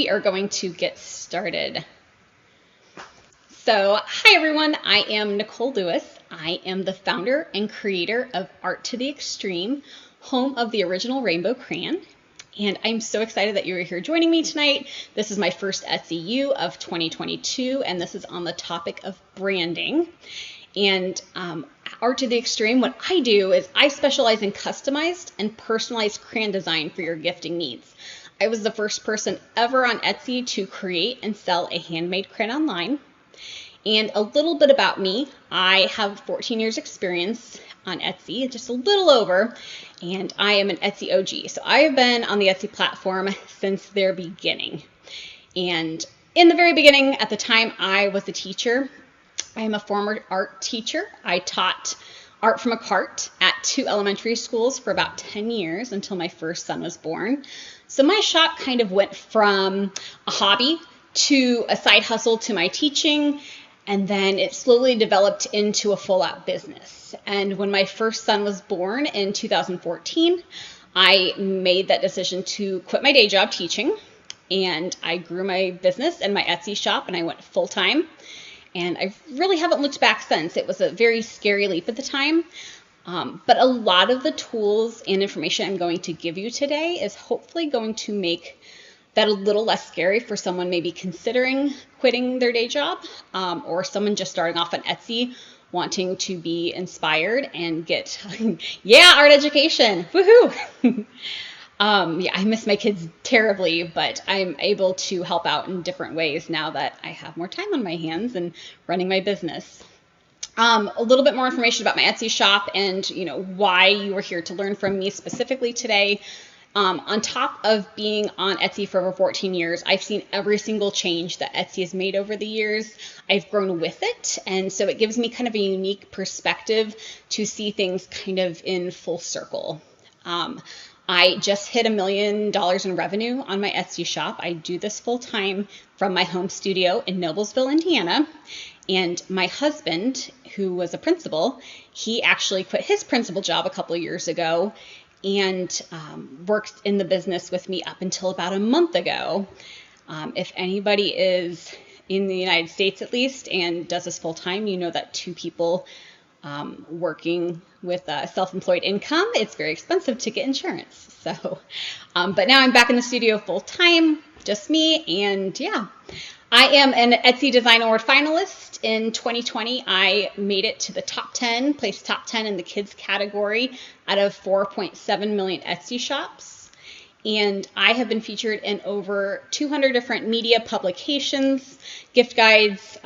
We are going to get started. So, hi everyone, I am Nicole Lewis. I am the founder and creator of Art to the Extreme, home of the original Rainbow Crayon. And I'm so excited that you're here joining me tonight. This is my first Etsy U of 2022, and this is on the topic of branding. And Art to the Extreme, what I do is I specialize in customized and personalized crayon design for your gifting needs. I was the first person ever on Etsy to create and sell a handmade crayon online. And a little bit about me, I have 14 years experience on Etsy, just a little over, and I am an Etsy OG. So I have been on the Etsy platform since their beginning. And in the very beginning, at the time I was a teacher, I am a former art teacher. I taught art from a cart at 2 elementary schools for about 10 years until my first son was born. So my shop kind of went from a hobby to a side hustle to my teaching, and then it slowly developed into a full-out business. And when my first son was born in 2014, I made that decision to quit my day job teaching, and I grew my business and my Etsy shop, and I went full-time. And I really haven't looked back since. It was a very scary leap at the time. But a lot of the tools and information I'm going to give you today is hopefully going to make that a little less scary for someone maybe considering quitting their day job, or someone just starting off on Etsy wanting to be inspired and get, yeah, art education, woohoo! Yeah, I miss my kids terribly, but I'm able to help out in different ways now that I have more time on my hands and running my business. A little bit more information about my Etsy shop and why you are here to learn from me specifically today. On top of being on Etsy for over 14 years, I've seen every single change that Etsy has made over the years. I've grown with it, and so it gives me kind of a unique perspective to see things kind of in full circle. I just hit $1 million in revenue on my Etsy shop. I do this full time from my home studio in Noblesville, Indiana. And my husband, who was a principal, he actually quit his principal job a couple of years ago and worked in the business with me up until about a month ago. If anybody is in the United States at least and does this full time, you know that 2 people working with a self-employed income, it's very expensive to get insurance. So, but now I'm back in the studio full time, just me, and yeah. I am an Etsy Design Award finalist. In 2020, I made it to the top 10, placed top 10 in the kids category out of 4.7 million Etsy shops. And I have been featured in over 200 different media publications, gift guides,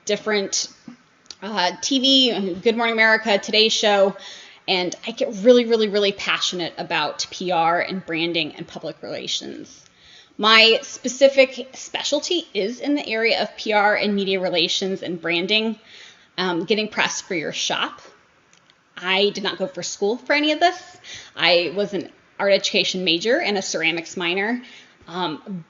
different TV, Good Morning America, Today's Show, and I get really, really, really passionate about PR and branding and public relations. My specific specialty is in the area of PR and media relations and branding, getting press for your shop. I did not go for school for any of this. I was an art education major and a ceramics minor,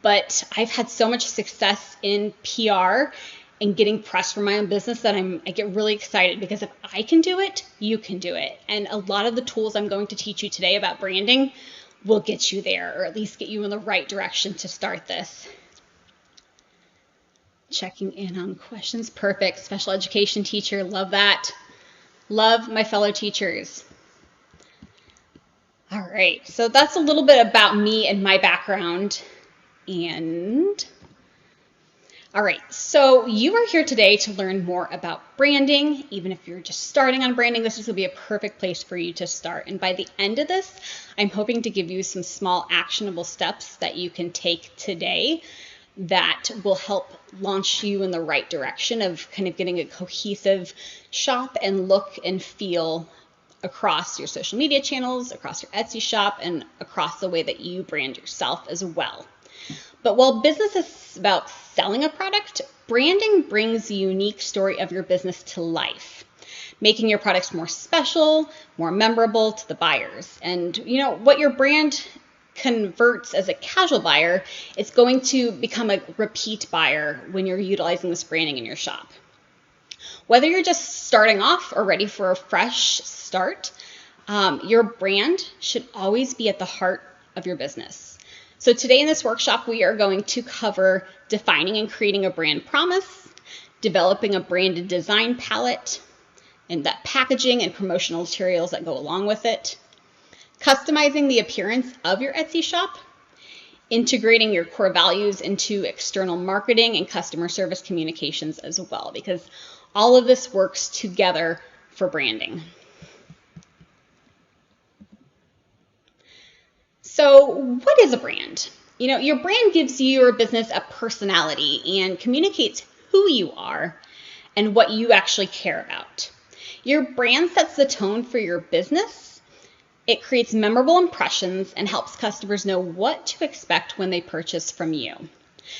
but I've had so much success in PR and getting press for my own business that I get really excited, because if I can do it, you can do it. And a lot of the tools I'm going to teach you today about branding will get you there, or at least get you in the right direction to start this. Checking in on questions. Perfect. Special education teacher. Love that. Love my fellow teachers. All right. So that's a little bit about me and my background. And all right, so you are here today to learn more about branding. Even if you're just starting on branding, this is going to be a perfect place for you to start. And by the end of this, I'm hoping to give you some small actionable steps that you can take today that will help launch you in the right direction of kind of getting a cohesive shop and look and feel across your social media channels, across your Etsy shop, and across the way that you brand yourself as well. But while business is about selling a product, branding brings the unique story of your business to life, making your products more special, more memorable to the buyers. And what your brand converts as a casual buyer, it's going to become a repeat buyer when you're utilizing this branding in your shop. Whether you're just starting off or ready for a fresh start, your brand should always be at the heart of your business. So today in this workshop, we are going to cover defining and creating a brand promise, developing a branded design palette, and that packaging and promotional materials that go along with it, customizing the appearance of your Etsy shop, integrating your core values into external marketing and customer service communications as well, because all of this works together for branding. So what is a brand? Your brand gives your business a personality and communicates who you are and what you actually care about. Your brand sets the tone for your business. It creates memorable impressions and helps customers know what to expect when they purchase from you.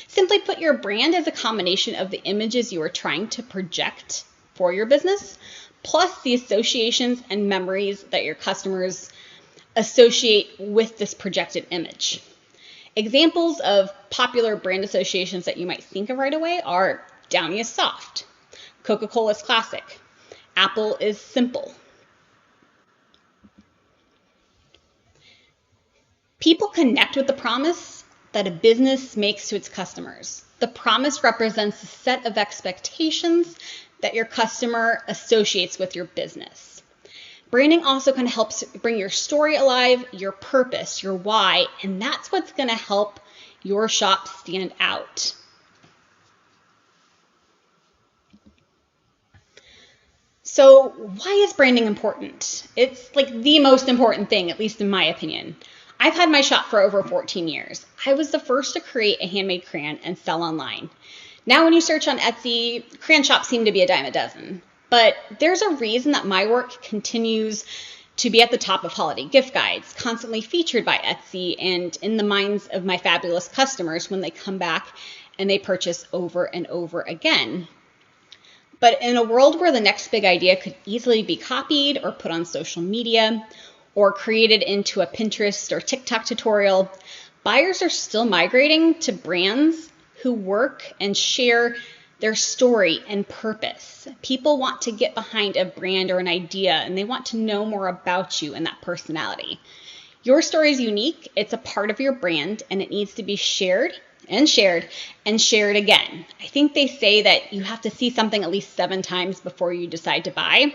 Simply put, your brand is a combination of the images you are trying to project for your business, plus the associations and memories that your customers associate with this projected image. Examples of popular brand associations that you might think of right away are Downy is soft, Coca-Cola is classic, Apple is simple. People connect with the promise that a business makes to its customers. The promise represents a set of expectations that your customer associates with your business. Branding also kind of helps bring your story alive, your purpose, your why, and that's what's going to help your shop stand out. So why is branding important? It's like the most important thing, at least in my opinion. I've had my shop for over 14 years. I was the first to create a handmade crayon and sell online. Now when you search on Etsy, crayon shops seem to be a dime a dozen. But there's a reason that my work continues to be at the top of holiday gift guides, constantly featured by Etsy and in the minds of my fabulous customers when they come back and they purchase over and over again. But in a world where the next big idea could easily be copied or put on social media or created into a Pinterest or TikTok tutorial, buyers are still migrating to brands who work and share their story and purpose. People want to get behind a brand or an idea, and they want to know more about you and that personality. Your story is unique. It's a part of your brand, and it needs to be shared and shared and shared again. I think they say that you have to see something at least 7 times before you decide to buy.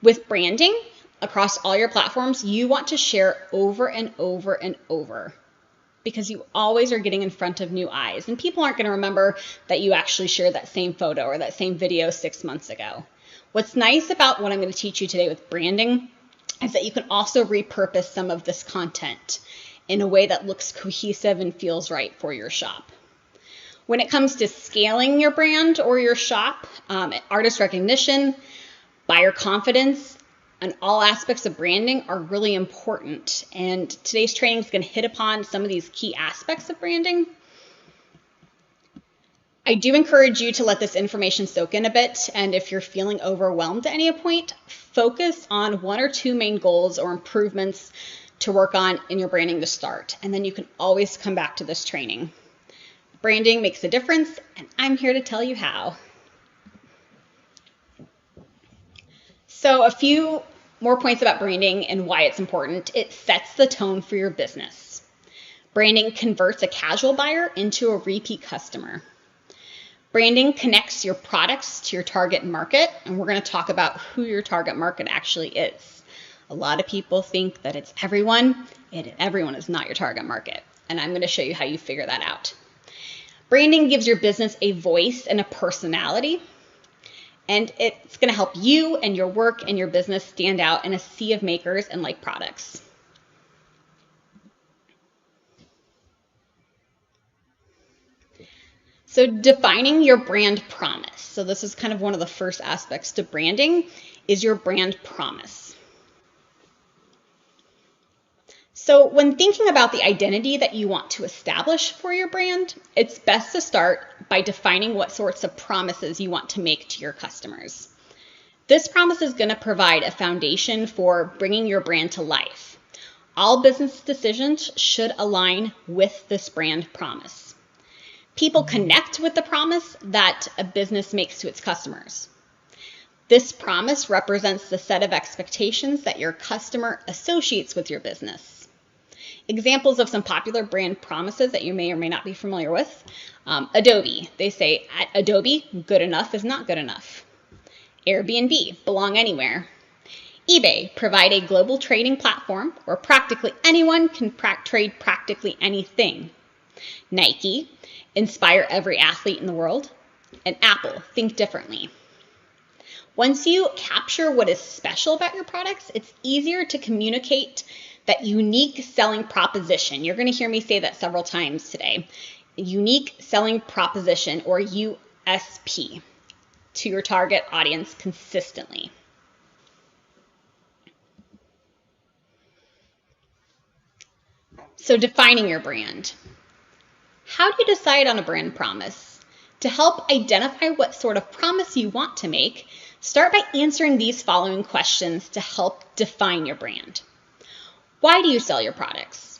With branding across all your platforms, you want to share over and over and over, because you always are getting in front of new eyes, and people aren't going to remember that you actually shared that same photo or that same video 6 months ago. What's nice about what I'm going to teach you today with branding is that you can also repurpose some of this content in a way that looks cohesive and feels right for your shop. When it comes to scaling your brand or your shop, artist recognition, buyer confidence, and all aspects of branding are really important. And today's training is going to hit upon some of these key aspects of branding. I do encourage you to let this information soak in a bit. And if you're feeling overwhelmed at any point, focus on 1 or 2 main goals or improvements to work on in your branding to start. And then you can always come back to this training. Branding makes a difference, and I'm here to tell you how. So a few more points about branding and why it's important. It sets the tone for your business. Branding converts a casual buyer into a repeat customer. Branding connects your products to your target market, and we're going to talk about who your target market actually is. A lot of people think that it's everyone, and everyone is not your target market, and I'm going to show you how you figure that out. Branding gives your business a voice and a personality. And it's going to help you and your work and your business stand out in a sea of makers and like products. So defining your brand promise. So this is kind of one of the first aspects to branding, is your brand promise. So when thinking about the identity that you want to establish for your brand, it's best to start by defining what sorts of promises you want to make to your customers. This promise is going to provide a foundation for bringing your brand to life. All business decisions should align with this brand promise. People connect with the promise that a business makes to its customers. This promise represents the set of expectations that your customer associates with your business. Examples of some popular brand promises that you may or may not be familiar with. Adobe, they say, at Adobe, good enough is not good enough. Airbnb, belong anywhere. eBay, provide a global trading platform where practically anyone can trade practically anything. Nike, inspire every athlete in the world. And Apple, think differently. Once you capture what is special about your products, it's easier to communicate that unique selling proposition. You're going to hear me say that several times today. Unique selling proposition, or USP, to your target audience consistently. So defining your brand. How do you decide on a brand promise? To help identify what sort of promise you want to make, start by answering these following questions to help define your brand. Why do you sell your products?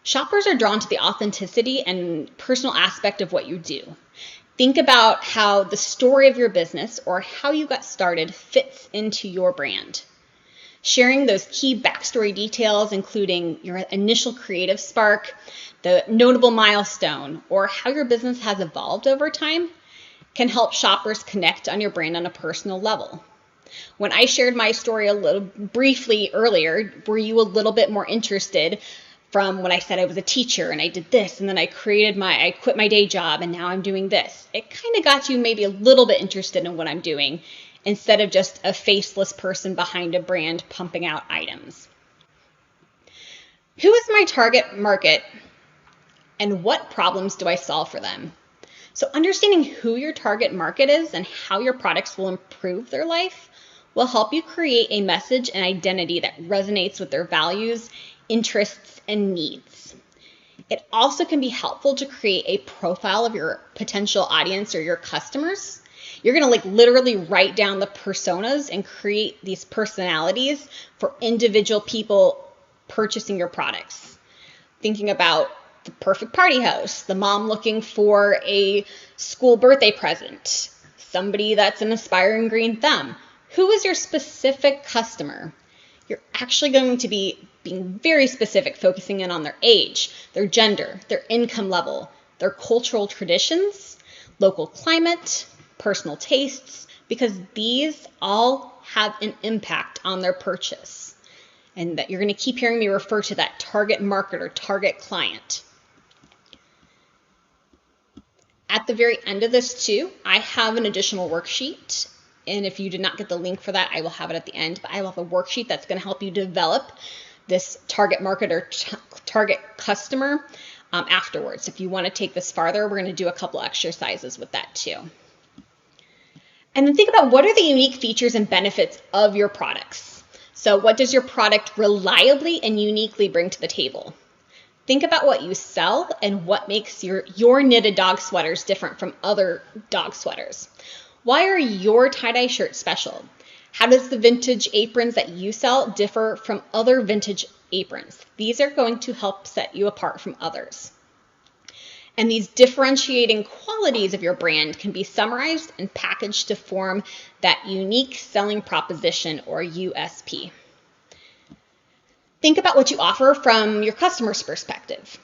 Shoppers are drawn to the authenticity and personal aspect of what you do. Think about how the story of your business or how you got started fits into your brand. Sharing those key backstory details, including your initial creative spark, the notable milestone, or how your business has evolved over time, can help shoppers connect on your brand on a personal level. When I shared my story a little briefly earlier, were you a little bit more interested from when I said I was a teacher and I did this and then I quit my day job and now I'm doing this? It kind of got you maybe a little bit interested in what I'm doing instead of just a faceless person behind a brand pumping out items. Who is my target market and what problems do I solve for them? So understanding who your target market is and how your products will improve their life will help you create a message and identity that resonates with their values, interests, and needs. It also can be helpful to create a profile of your potential audience or your customers. You're going to literally write down the personas and create these personalities for individual people purchasing your products. Thinking about the perfect party house, the mom looking for a school birthday present, somebody that's an aspiring green thumb. Who is your specific customer? You're actually going to be being very specific, focusing in on their age, their gender, their income level, their cultural traditions, local climate, personal tastes, because these all have an impact on their purchase. And that you're going to keep hearing me refer to that target market or target client. At the very end of this too, I have an additional worksheet. And if you did not get the link for that, I will have it at the end. But I will have a worksheet that's going to help you develop this target market or target customer afterwards. If you want to take this farther, we're going to do a couple exercises with that too. And then think about what are the unique features and benefits of your products. So what does your product reliably and uniquely bring to the table? Think about what you sell and what makes your knitted dog sweaters different from other dog sweaters. Why are your tie-dye shirts special? How does the vintage aprons that you sell differ from other vintage aprons? These are going to help set you apart from others. And these differentiating qualities of your brand can be summarized and packaged to form that unique selling proposition or USP. Think about what you offer from your customer's perspective.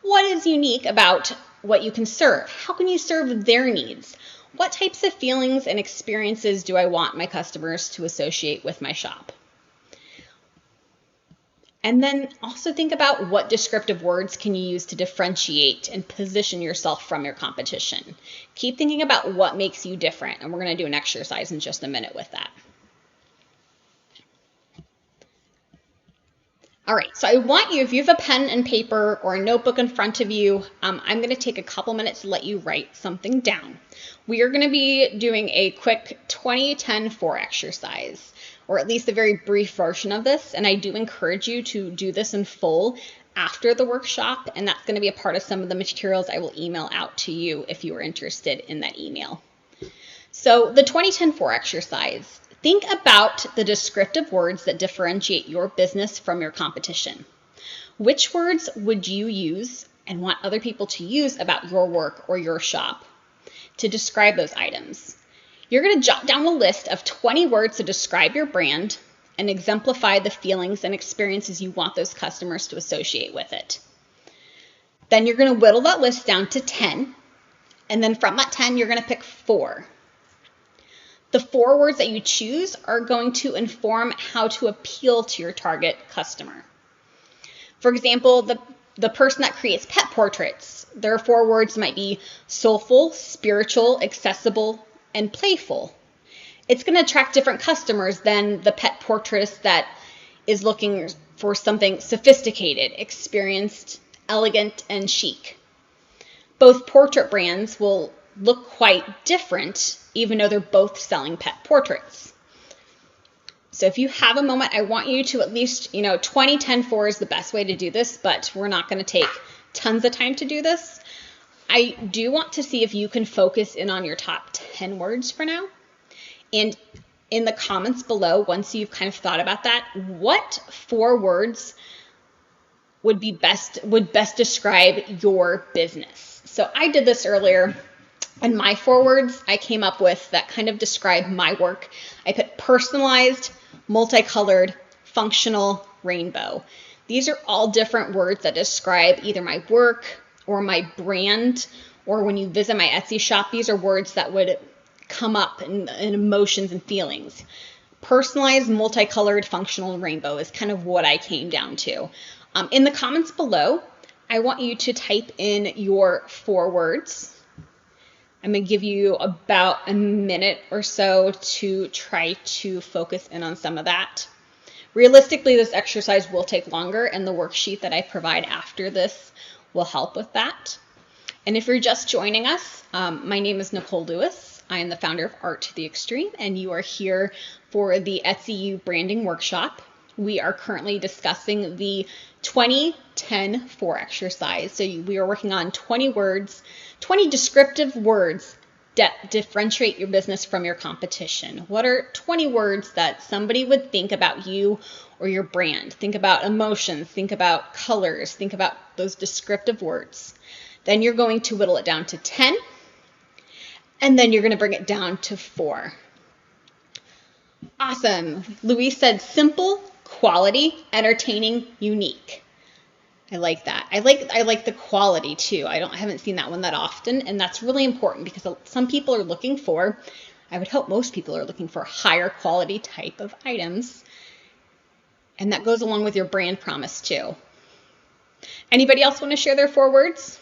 What is unique about what you can serve? How can you serve their needs? What types of feelings and experiences do I want my customers to associate with my shop? And then also think about what descriptive words can you use to differentiate and position yourself from your competition. Keep thinking about what makes you different, and we're going to do an exercise in just a minute with that. All right, so I want you, if you have a pen and paper or a notebook in front of you, I'm going to take a couple minutes to let you write something down. We are going to be doing a quick 20-10-4 exercise, or at least a very brief version of this, and I do encourage you to do this in full after the workshop, and that's going to be a part of some of the materials I will email out to you if you are interested in that email. So the 20-10-4 exercise. Think about the descriptive words that differentiate your business from your competition. Which words would you use and want other people to use about your work or your shop to describe those items? You're going to jot down a list of 20 words to describe your brand and exemplify the feelings and experiences you want those customers to associate with it. Then you're going to whittle that list down to 10. And then from that 10, you're going to pick 4. The 4 words that you choose are going to inform how to appeal to your target customer. For example, the person that creates pet portraits, their 4 words might be soulful, spiritual, accessible, and playful. It's going to attract different customers than the pet portraitist that is looking for something sophisticated, experienced, elegant, and chic. Both portrait brands will look quite different, even though they're both selling pet portraits. So if you have a moment, I want you to at least, 20, 10, 4 is the best way to do this, but we're not going to take tons of time to do this. I do want to see if you can focus in on your top 10 words for now. And in the comments below, once you've kind of thought about that, what 4 words would best describe your business? So I did this earlier, and my 4 words I came up with that kind of describe my work. I put personalized, multicolored, functional, rainbow. These are all different words that describe either my work or my brand, or when you visit my Etsy shop, these are words that would come up in emotions and feelings. Personalized, multicolored, functional, and rainbow is kind of what I came down to. In the comments below, I want you to type in your 4 words. I'm going to give you about a minute or so to try to focus in on some of that. Realistically, this exercise will take longer, and the worksheet that I provide after this will help with that. And if you're just joining us, my name is Nicole Lewis. I am the founder of Art to the Extreme, and you are here for the Etsy Branding Workshop. We are currently discussing the 20-10-4 exercise. So we are working on 20 words, 20 descriptive words that differentiate your business from your competition. What are 20 words that somebody would think about you or your brand? Think about emotions, think about colors, think about those descriptive words. Then you're going to whittle it down to 10, and then you're going to bring it down to 4. Awesome. Louise said simple, quality, entertaining, unique. I like that. I like the quality too. I haven't seen that one that often, and that's really important because some people are looking for, I would hope most people are looking for higher quality type of items. And that goes along with your brand promise too. Anybody else want to share their 4 words?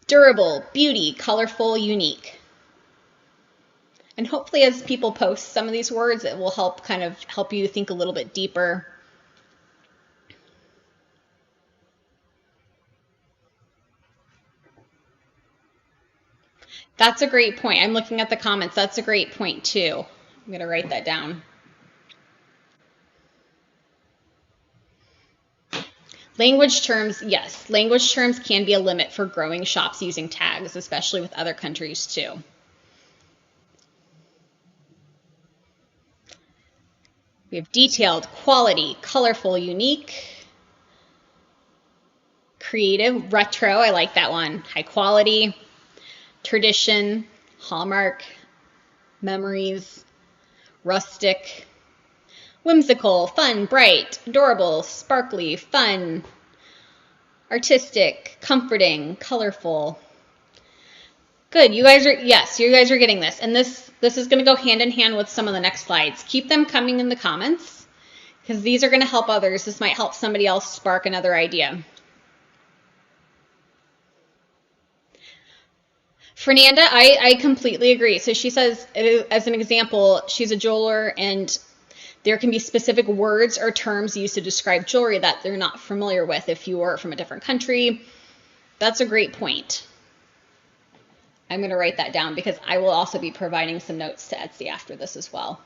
Durable, beauty, colorful, unique. And hopefully as people post some of these words, it will help you think a little bit deeper. That's a great point. I'm looking at the comments. That's a great point too. I'm going to write that down. Language terms, yes. Language terms can be a limit for growing shops using tags, especially with other countries too. We have detailed, quality, colorful, unique, creative, retro, I like that one, high quality, tradition, hallmark, memories, rustic, whimsical, fun, bright, adorable, sparkly, fun, artistic, comforting, colorful. Good, you guys are getting this. And this is going to go hand in hand with some of the next slides. Keep them coming in the comments because these are going to help others. This might help somebody else spark another idea. Fernanda, I completely agree. So she says, as an example, she's a jeweler and there can be specific words or terms used to describe jewelry that they're not familiar with if you are from a different country. That's a great point. I'm going to write that down because I will also be providing some notes to Etsy after this as well.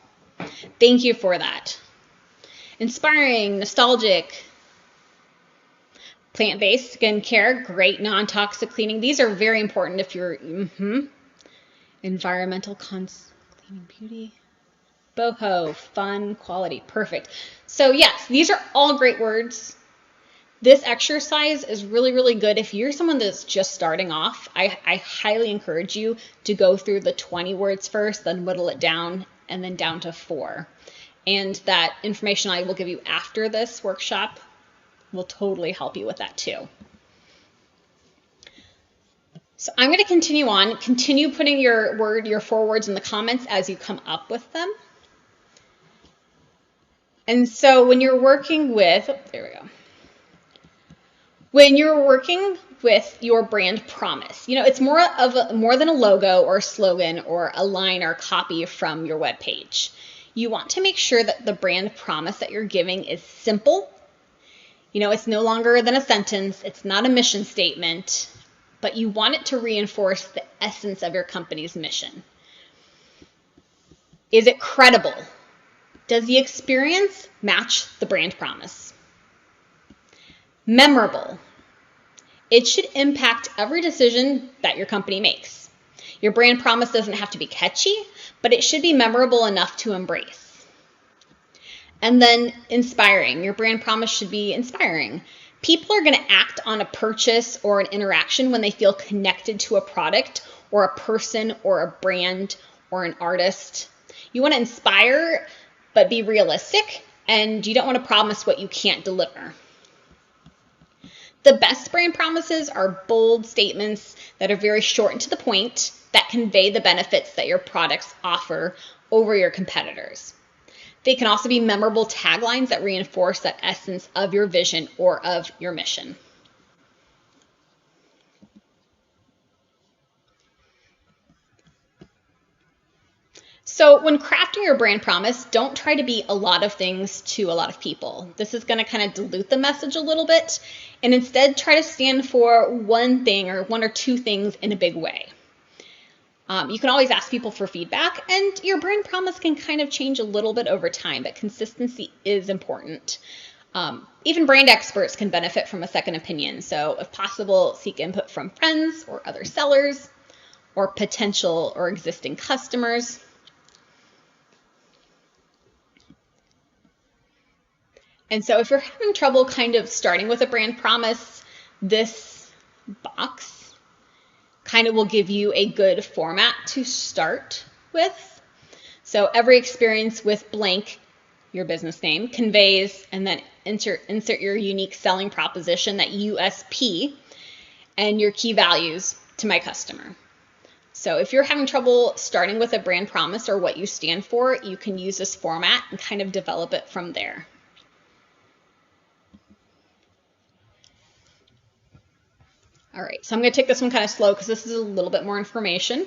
Thank you for that. Inspiring, nostalgic, plant-based skincare, great non-toxic cleaning. These are very important if you're environmental cleaning, beauty, boho, fun, quality, perfect. So yes, these are all great words. This exercise is really, really good if you're someone that's just starting off. I highly encourage you to go through the 20 words first, then whittle it down, and then down to 4. And that information I will give you after this workshop will totally help you with that too. So I'm going to continue on. Continue putting your 4 words in the comments as you come up with them. And so when you're working with, there we go. When you're working with your brand promise, it's more than a logo or a slogan or a line or copy from your webpage. You want to make sure that the brand promise that you're giving is simple. It's no longer than a sentence. It's not a mission statement, but you want it to reinforce the essence of your company's mission. Is it credible? Does the experience match the brand promise? Memorable. It should impact every decision that your company makes. Your brand promise doesn't have to be catchy, but it should be memorable enough to embrace. And then inspiring. Your brand promise should be inspiring. People are going to act on a purchase or an interaction when they feel connected to a product or a person or a brand or an artist. You want to inspire, but be realistic, and you don't want to promise what you can't deliver. The best brand promises are bold statements that are very short and to the point, that convey the benefits that your products offer over your competitors. They can also be memorable taglines that reinforce that essence of your vision or of your mission. So when crafting your brand promise, don't try to be a lot of things to a lot of people. This is going to kind of dilute the message a little bit, and instead try to stand for one thing or 1 or 2 things in a big way. You can always ask people for feedback, and your brand promise can kind of change a little bit over time, but consistency is important. Even brand experts can benefit from a second opinion. So if possible, seek input from friends or other sellers or potential or existing customers. And so if you're having trouble kind of starting with a brand promise, this box kind of will give you a good format to start with. So every experience with blank, your business name, conveys, and then insert your unique selling proposition, that USP, and your key values to my customer. So if you're having trouble starting with a brand promise or what you stand for, you can use this format and kind of develop it from there. All right, so I'm going to take this one kind of slow because this is a little bit more information.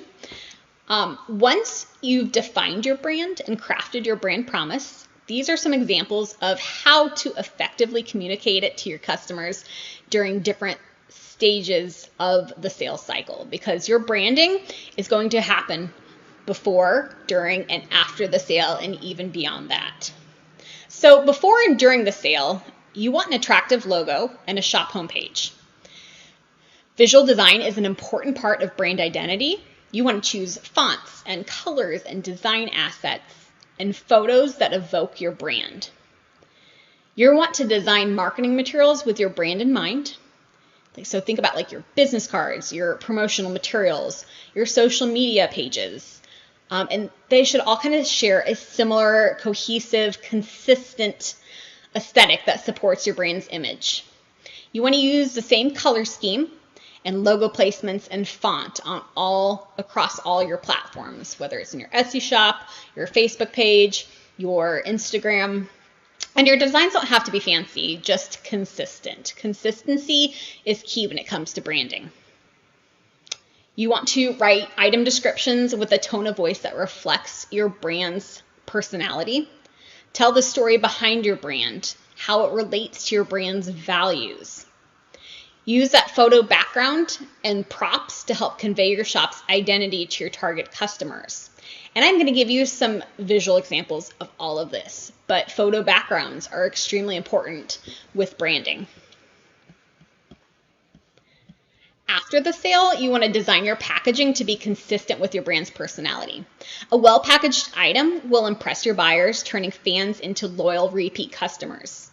Once you've defined your brand and crafted your brand promise, these are some examples of how to effectively communicate it to your customers during different stages of the sales cycle, because your branding is going to happen before, during, and after the sale, and even beyond that. So before and during the sale, you want an attractive logo and a shop homepage. Visual design is an important part of brand identity. You want to choose fonts and colors and design assets and photos that evoke your brand. You want to design marketing materials with your brand in mind. So think about like your business cards, your promotional materials, your social media pages. And they should all kind of share a similar, cohesive, consistent aesthetic that supports your brand's image. You want to use the same color scheme and logo placements and font across all your platforms, whether it's in your Etsy shop, your Facebook page, your Instagram. And your designs don't have to be fancy, just consistent. Consistency is key when it comes to branding. You want to write item descriptions with a tone of voice that reflects your brand's personality. Tell the story behind your brand, how it relates to your brand's values. Use that photo background and props to help convey your shop's identity to your target customers. And I'm going to give you some visual examples of all of this, but photo backgrounds are extremely important with branding. After the sale, you want to design your packaging to be consistent with your brand's personality. A well-packaged item will impress your buyers, turning fans into loyal repeat customers.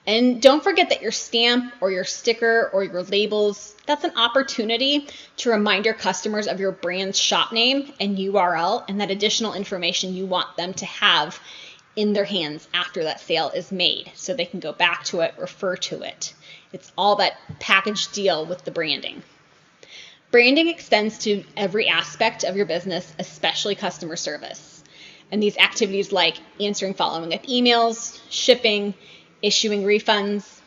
And don't forget that your stamp or your sticker or your labels, that's an opportunity to remind your customers of your brand's shop name and URL and that additional information you want them to have in their hands after that sale is made so they can go back to it, refer to it. It's all that package deal with the branding. Branding extends to every aspect of your business, especially customer service. And these activities like answering following up emails, shipping, issuing refunds.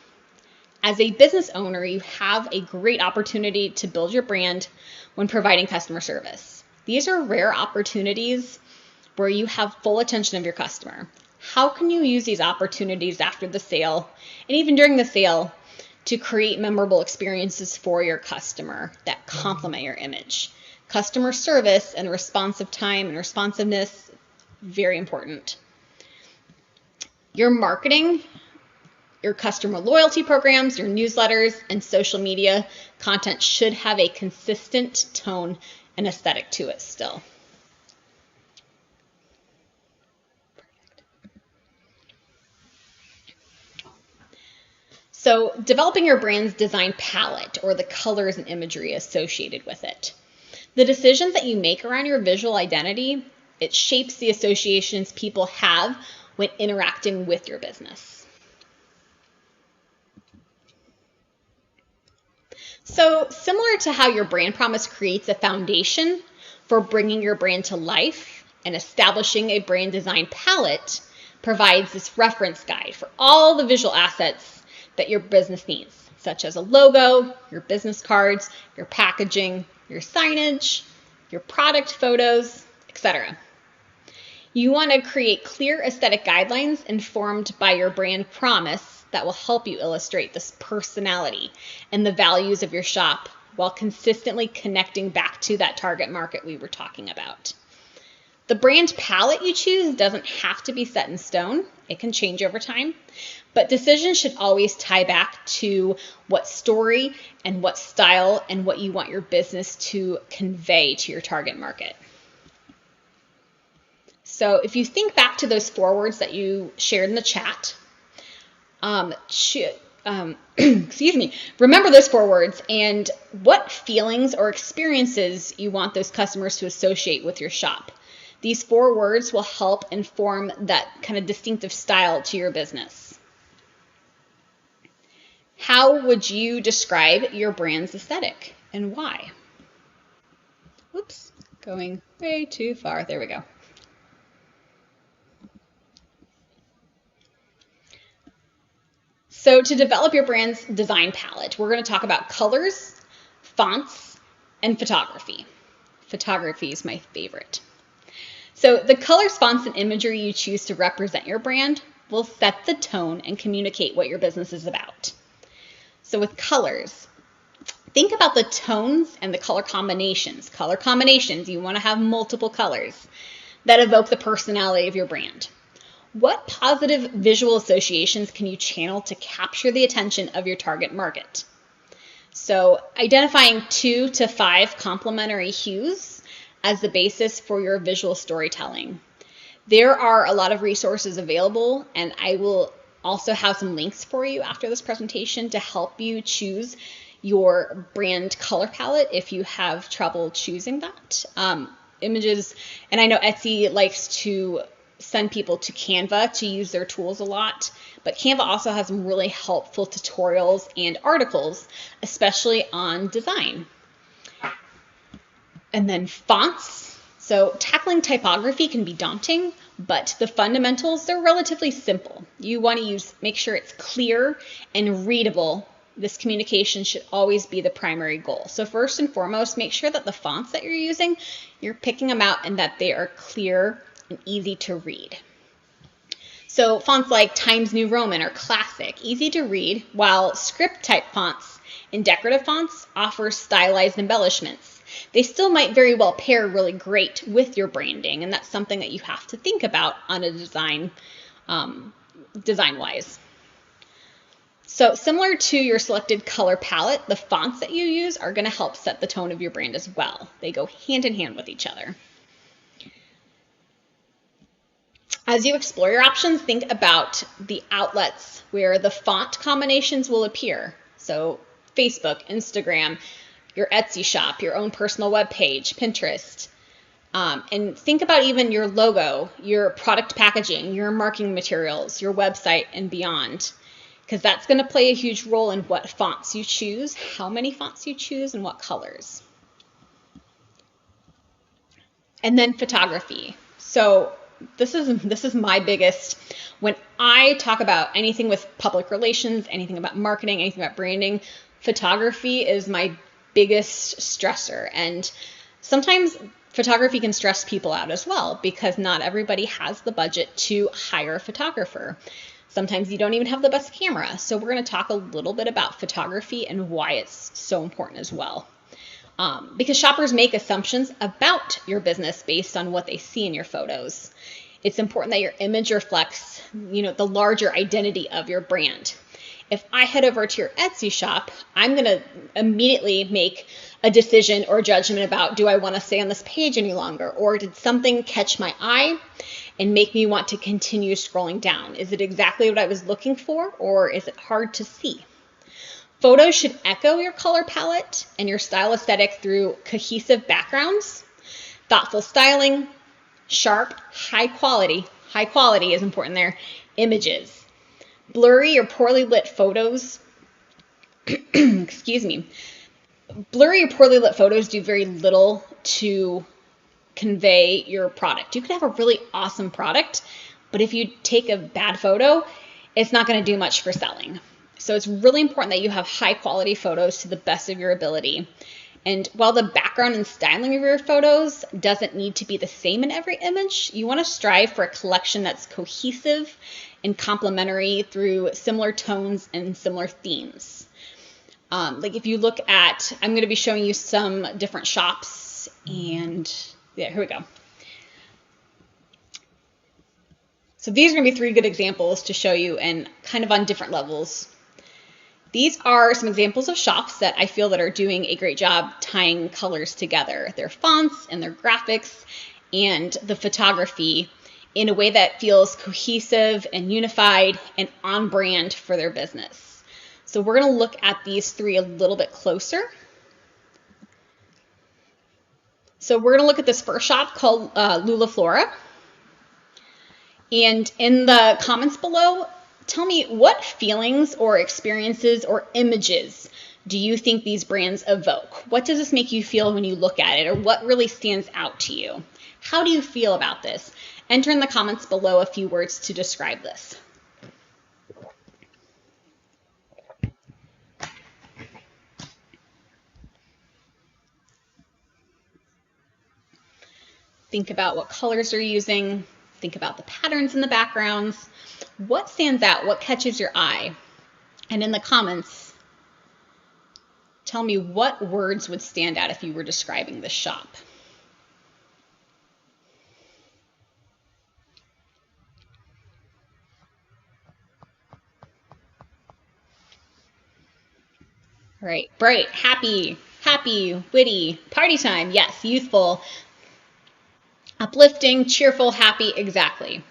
As a business owner, you have a great opportunity to build your brand when providing customer service. These are rare opportunities where you have full attention of your customer. How can you use these opportunities after the sale and even during the sale to create memorable experiences for your customer that complement your image? Customer service and responsive time and responsiveness, very important. Your marketing, your customer loyalty programs, your newsletters, and social media content should have a consistent tone and aesthetic to it still. So developing your brand's design palette or the colors and imagery associated with it. The decisions that you make around your visual identity, it shapes the associations people have when interacting with your business. So similar to how your brand promise creates a foundation for bringing your brand to life, and establishing a brand design palette provides this reference guide for all the visual assets that your business needs, such as a logo, your business cards, your packaging, your signage, your product photos, etc. You want to create clear aesthetic guidelines informed by your brand promise that will help you illustrate this personality and the values of your shop while consistently connecting back to that target market we were talking about. The brand palette you choose doesn't have to be set in stone. It can change over time, but decisions should always tie back to what story and what style and what you want your business to convey to your target market. So if you think back to those 4 words that you shared in the chat, excuse me, remember those 4 words and what feelings or experiences you want those customers to associate with your shop. These 4 words will help inform that kind of distinctive style to your business. How would you describe your brand's aesthetic and why? Oops, going way too far. There we go. So to develop your brand's design palette, we're going to talk about colors, fonts, and photography. Photography is my favorite. So the colors, fonts, and imagery you choose to represent your brand will set the tone and communicate what your business is about. So with colors, think about the tones and the color combinations. Color combinations, you want to have multiple colors that evoke the personality of your brand. What positive visual associations can you channel to capture the attention of your target market? So identifying 2 to 5 complementary hues as the basis for your visual storytelling. There are a lot of resources available, and I will also have some links for you after this presentation to help you choose your brand color palette if you have trouble choosing that. Images, and I know Etsy likes to send people to Canva to use their tools a lot, but Canva also has some really helpful tutorials and articles, especially on design. And then fonts. So tackling typography can be daunting, but the fundamentals, they're relatively simple. You want to make sure it's clear and readable. This communication should always be the primary goal. So first and foremost, make sure that the fonts that you're using, you're picking them out and that they are clear and easy to read. So fonts like Times New Roman are classic, easy to read, while script type fonts and decorative fonts offer stylized embellishments. They still might very well pair really great with your branding, and that's something that you have to think about on a design-wise. So similar to your selected color palette, the fonts that you use are going to help set the tone of your brand as well. They go hand in hand with each other. As you explore your options, think about the outlets where the font combinations will appear. So Facebook, Instagram, your Etsy shop, your own personal web page, Pinterest. And think about even your logo, your product packaging, your marketing materials, your website, and beyond, because that's going to play a huge role in what fonts you choose, how many fonts you choose, and what colors. And then photography. So this is my biggest, when I talk about anything with public relations, anything about marketing, anything about branding, photography is my biggest stressor. And sometimes photography can stress people out as well, because not everybody has the budget to hire a photographer. Sometimes you don't even have the best camera. So we're going to talk a little bit about photography and why it's so important as well. Because shoppers make assumptions about your business based on what they see in your photos. It's important that your image reflects, the larger identity of your brand. If I head over to your Etsy shop, I'm going to immediately make a decision or judgment about, do I want to stay on this page any longer? Or did something catch my eye and make me want to continue scrolling down? Is it exactly what I was looking for, or is it hard to see? Photos should echo your color palette and your style aesthetic through cohesive backgrounds, thoughtful styling, sharp, high quality is important there, images. Blurry or poorly lit photos, blurry or poorly lit photos do very little to convey your product. You could have a really awesome product, but if you take a bad photo, it's not going to do much for selling. So it's really important that you have high quality photos to the best of your ability. And while the background and styling of your photos doesn't need to be the same in every image, you want to strive for a collection that's cohesive and complementary through similar tones and similar themes. Like if you look at, I'm going to be showing you some different shops, and yeah, here we go. So these are going to be 3 good examples to show you, and kind of on different levels. These are some examples of shops that I feel that are doing a great job tying colors together, their fonts and their graphics and the photography in a way that feels cohesive and unified and on brand for their business. So we're going to look at these 3 a little bit closer. So we're going to look at this first shop called Lula Flora. And in the comments below, tell me what feelings or experiences or images do you think these brands evoke? What does this make you feel when you look at it, or what really stands out to you? How do you feel about this? Enter in the comments below a few words to describe this. Think about what colors they're using. Think about the patterns in the backgrounds. What stands out? What catches your eye? And in the comments, tell me what words would stand out if you were describing this shop. All right, bright, happy, witty, party time. Yes, youthful, uplifting, cheerful, happy, exactly.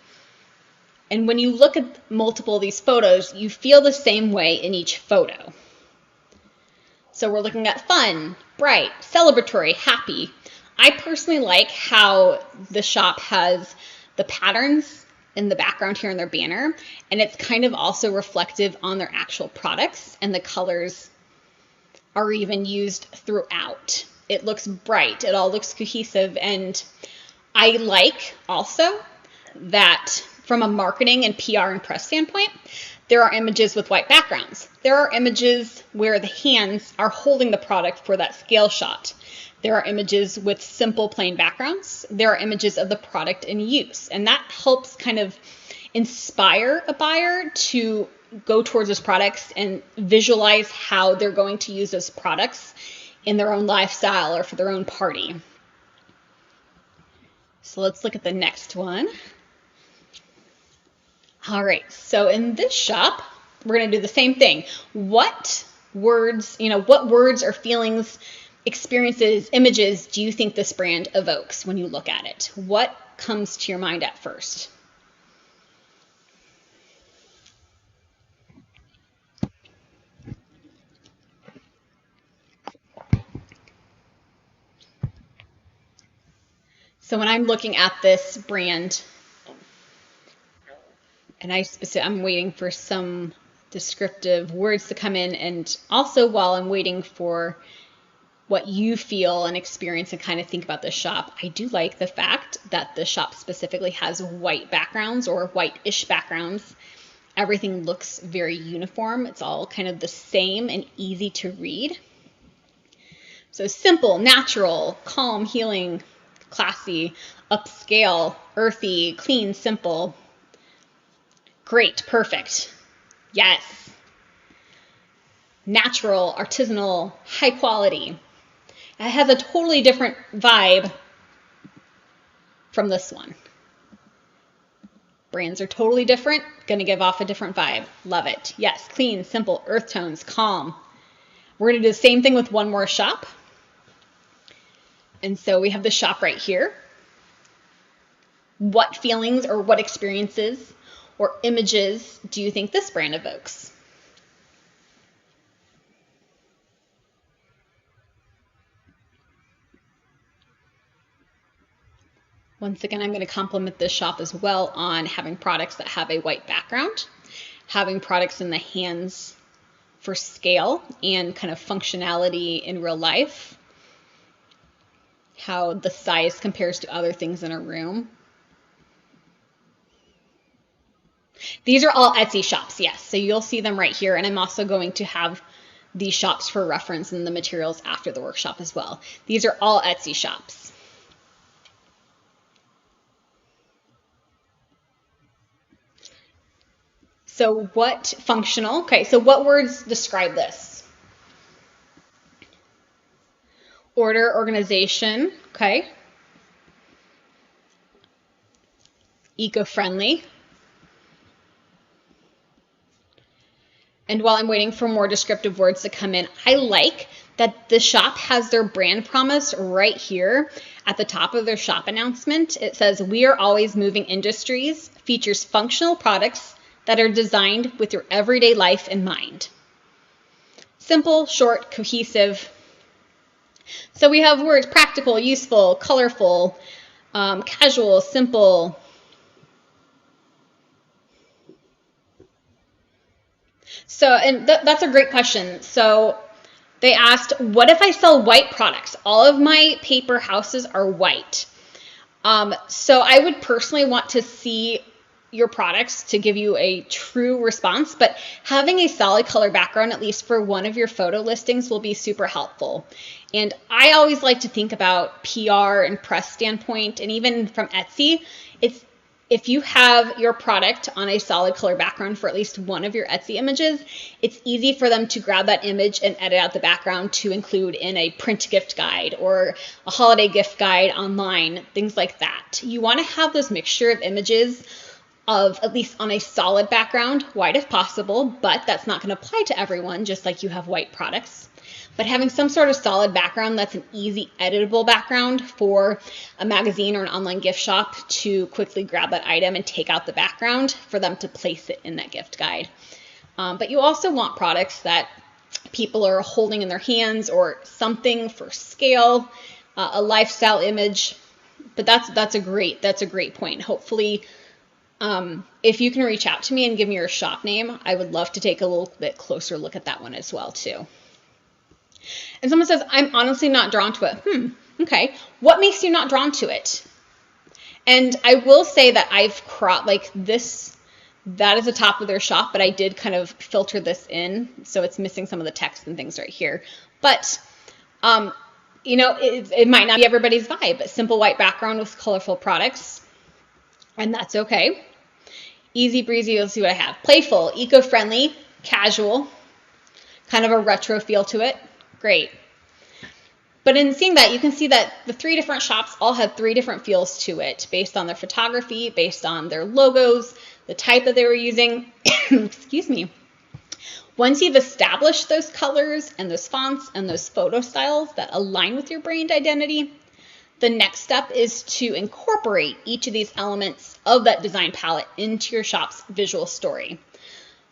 And when you look at multiple of these photos, you feel the same way in each photo. So we're looking at fun, bright, celebratory, happy. I personally like how the shop has the patterns in the background here in their banner, and it's kind of also reflective on their actual products, and the colors are even used throughout. It looks bright, it all looks cohesive, and I like also that from a marketing and PR and press standpoint, there are images with white backgrounds. There are images where the hands are holding the product for that scale shot. There are images with simple plain backgrounds. There are images of the product in use. And that helps kind of inspire a buyer to go towards those products and visualize how they're going to use those products in their own lifestyle or for their own party. So let's look at the next one. All right, so in this shop, we're going to do the same thing. What words or feelings, experiences, images do you think this brand evokes when you look at it? What comes to your mind at first? So when I'm looking at this brand, and I'm waiting for some descriptive words to come in, and also while I'm waiting for what you feel and experience and kind of think about the shop, I do like the fact that the shop specifically has white backgrounds or white-ish backgrounds. Everything looks very uniform. It's all kind of the same and easy to read. So simple, natural, calm, healing, classy, upscale, earthy, clean, simple. Great, perfect. Yes. Natural, artisanal, high quality. It has a totally different vibe from this one. Brands are totally different, gonna give off a different vibe. Love it. Yes, clean, simple, earth tones, calm. We're gonna do the same thing with one more shop. And so we have the shop right here. What feelings or what experiences or images do you think this brand evokes? Once again, I'm going to compliment this shop as well on having products that have a white background, having products in the hands for scale and kind of functionality in real life, how the size compares to other things in a room. These are all Etsy shops, yes, so you'll see them right here, and I'm also going to have these shops for reference in the materials after the workshop as well. These are all Etsy shops. So what functional? Okay, so what words describe this? Order, organization, okay. Eco-friendly. And while I'm waiting for more descriptive words to come in, I like that the shop has their brand promise right here at the top of their shop announcement. It says, "We are always moving industries," features functional products that are designed with your everyday life in mind. Simple, short, cohesive. So we have words practical, useful, colorful, casual, simple. So, and that's a great question. So they asked, what if I sell white products? All of my paper houses are white. So I would personally want to see your products to give you a true response, but having a solid color background, at least for one of your photo listings, will be super helpful. And I always like to think about PR and press standpoint, and even from Etsy, if you have your product on a solid color background for at least one of your Etsy images, it's easy for them to grab that image and edit out the background to include in a print gift guide or a holiday gift guide online, things like that. You want to have this mixture of images of at least on a solid background, white if possible, but that's not going to apply to everyone, just like you have white products. But having some sort of solid background that's an easy editable background for a magazine or an online gift shop to quickly grab that item and take out the background for them to place it in that gift guide. But you also want products that people are holding in their hands or something for scale, a lifestyle image. But that's a great point. Hopefully, if you can reach out to me and give me your shop name, I would love to take a little bit closer look at that one as well too. And someone says, I'm honestly not drawn to it. Okay. What makes you not drawn to it? And I will say that I've cropped like this, that is the top of their shop, but I did kind of filter this in. So it's missing some of the text and things right here. But, you know, it might not be everybody's vibe, but simple white background with colorful products. And that's okay. Easy breezy, you'll see what I have. Playful, eco-friendly, casual, kind of a retro feel to it. Great. But in seeing that, you can see that the three different shops all have three different feels to it based on their photography, based on their logos, the type that they were using. Excuse me. Once you've established those colors and those fonts and those photo styles that align with your brand identity, the next step is to incorporate each of these elements of that design palette into your shop's visual story.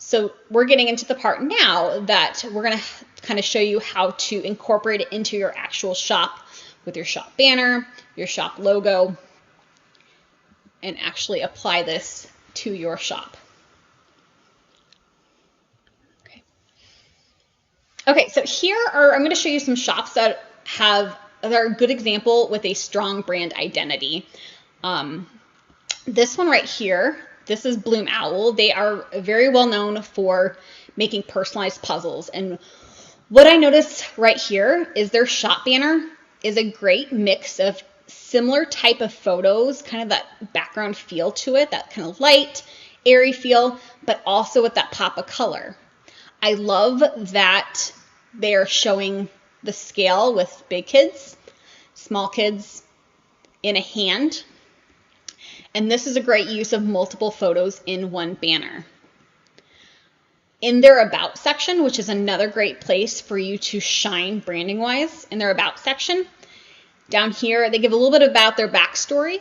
So we're getting into the part now that we're going to kind of show you how to incorporate it into your actual shop with your shop banner, your shop logo, and actually apply this to your shop. Okay, so I'm going to show you some shops that are a good example with a strong brand identity. This one right here, this is Bloom Owl. They are very well known for making personalized puzzles. And what I noticed right here is their shop banner is a great mix of similar type of photos, kind of that background feel to it, that kind of light, airy feel, but also with that pop of color. I love that they're showing the scale with big kids, small kids in a hand. And this is a great use of multiple photos in one banner. In their About section, which is another great place for you to shine branding-wise, in their About section, down here, they give a little bit about their backstory,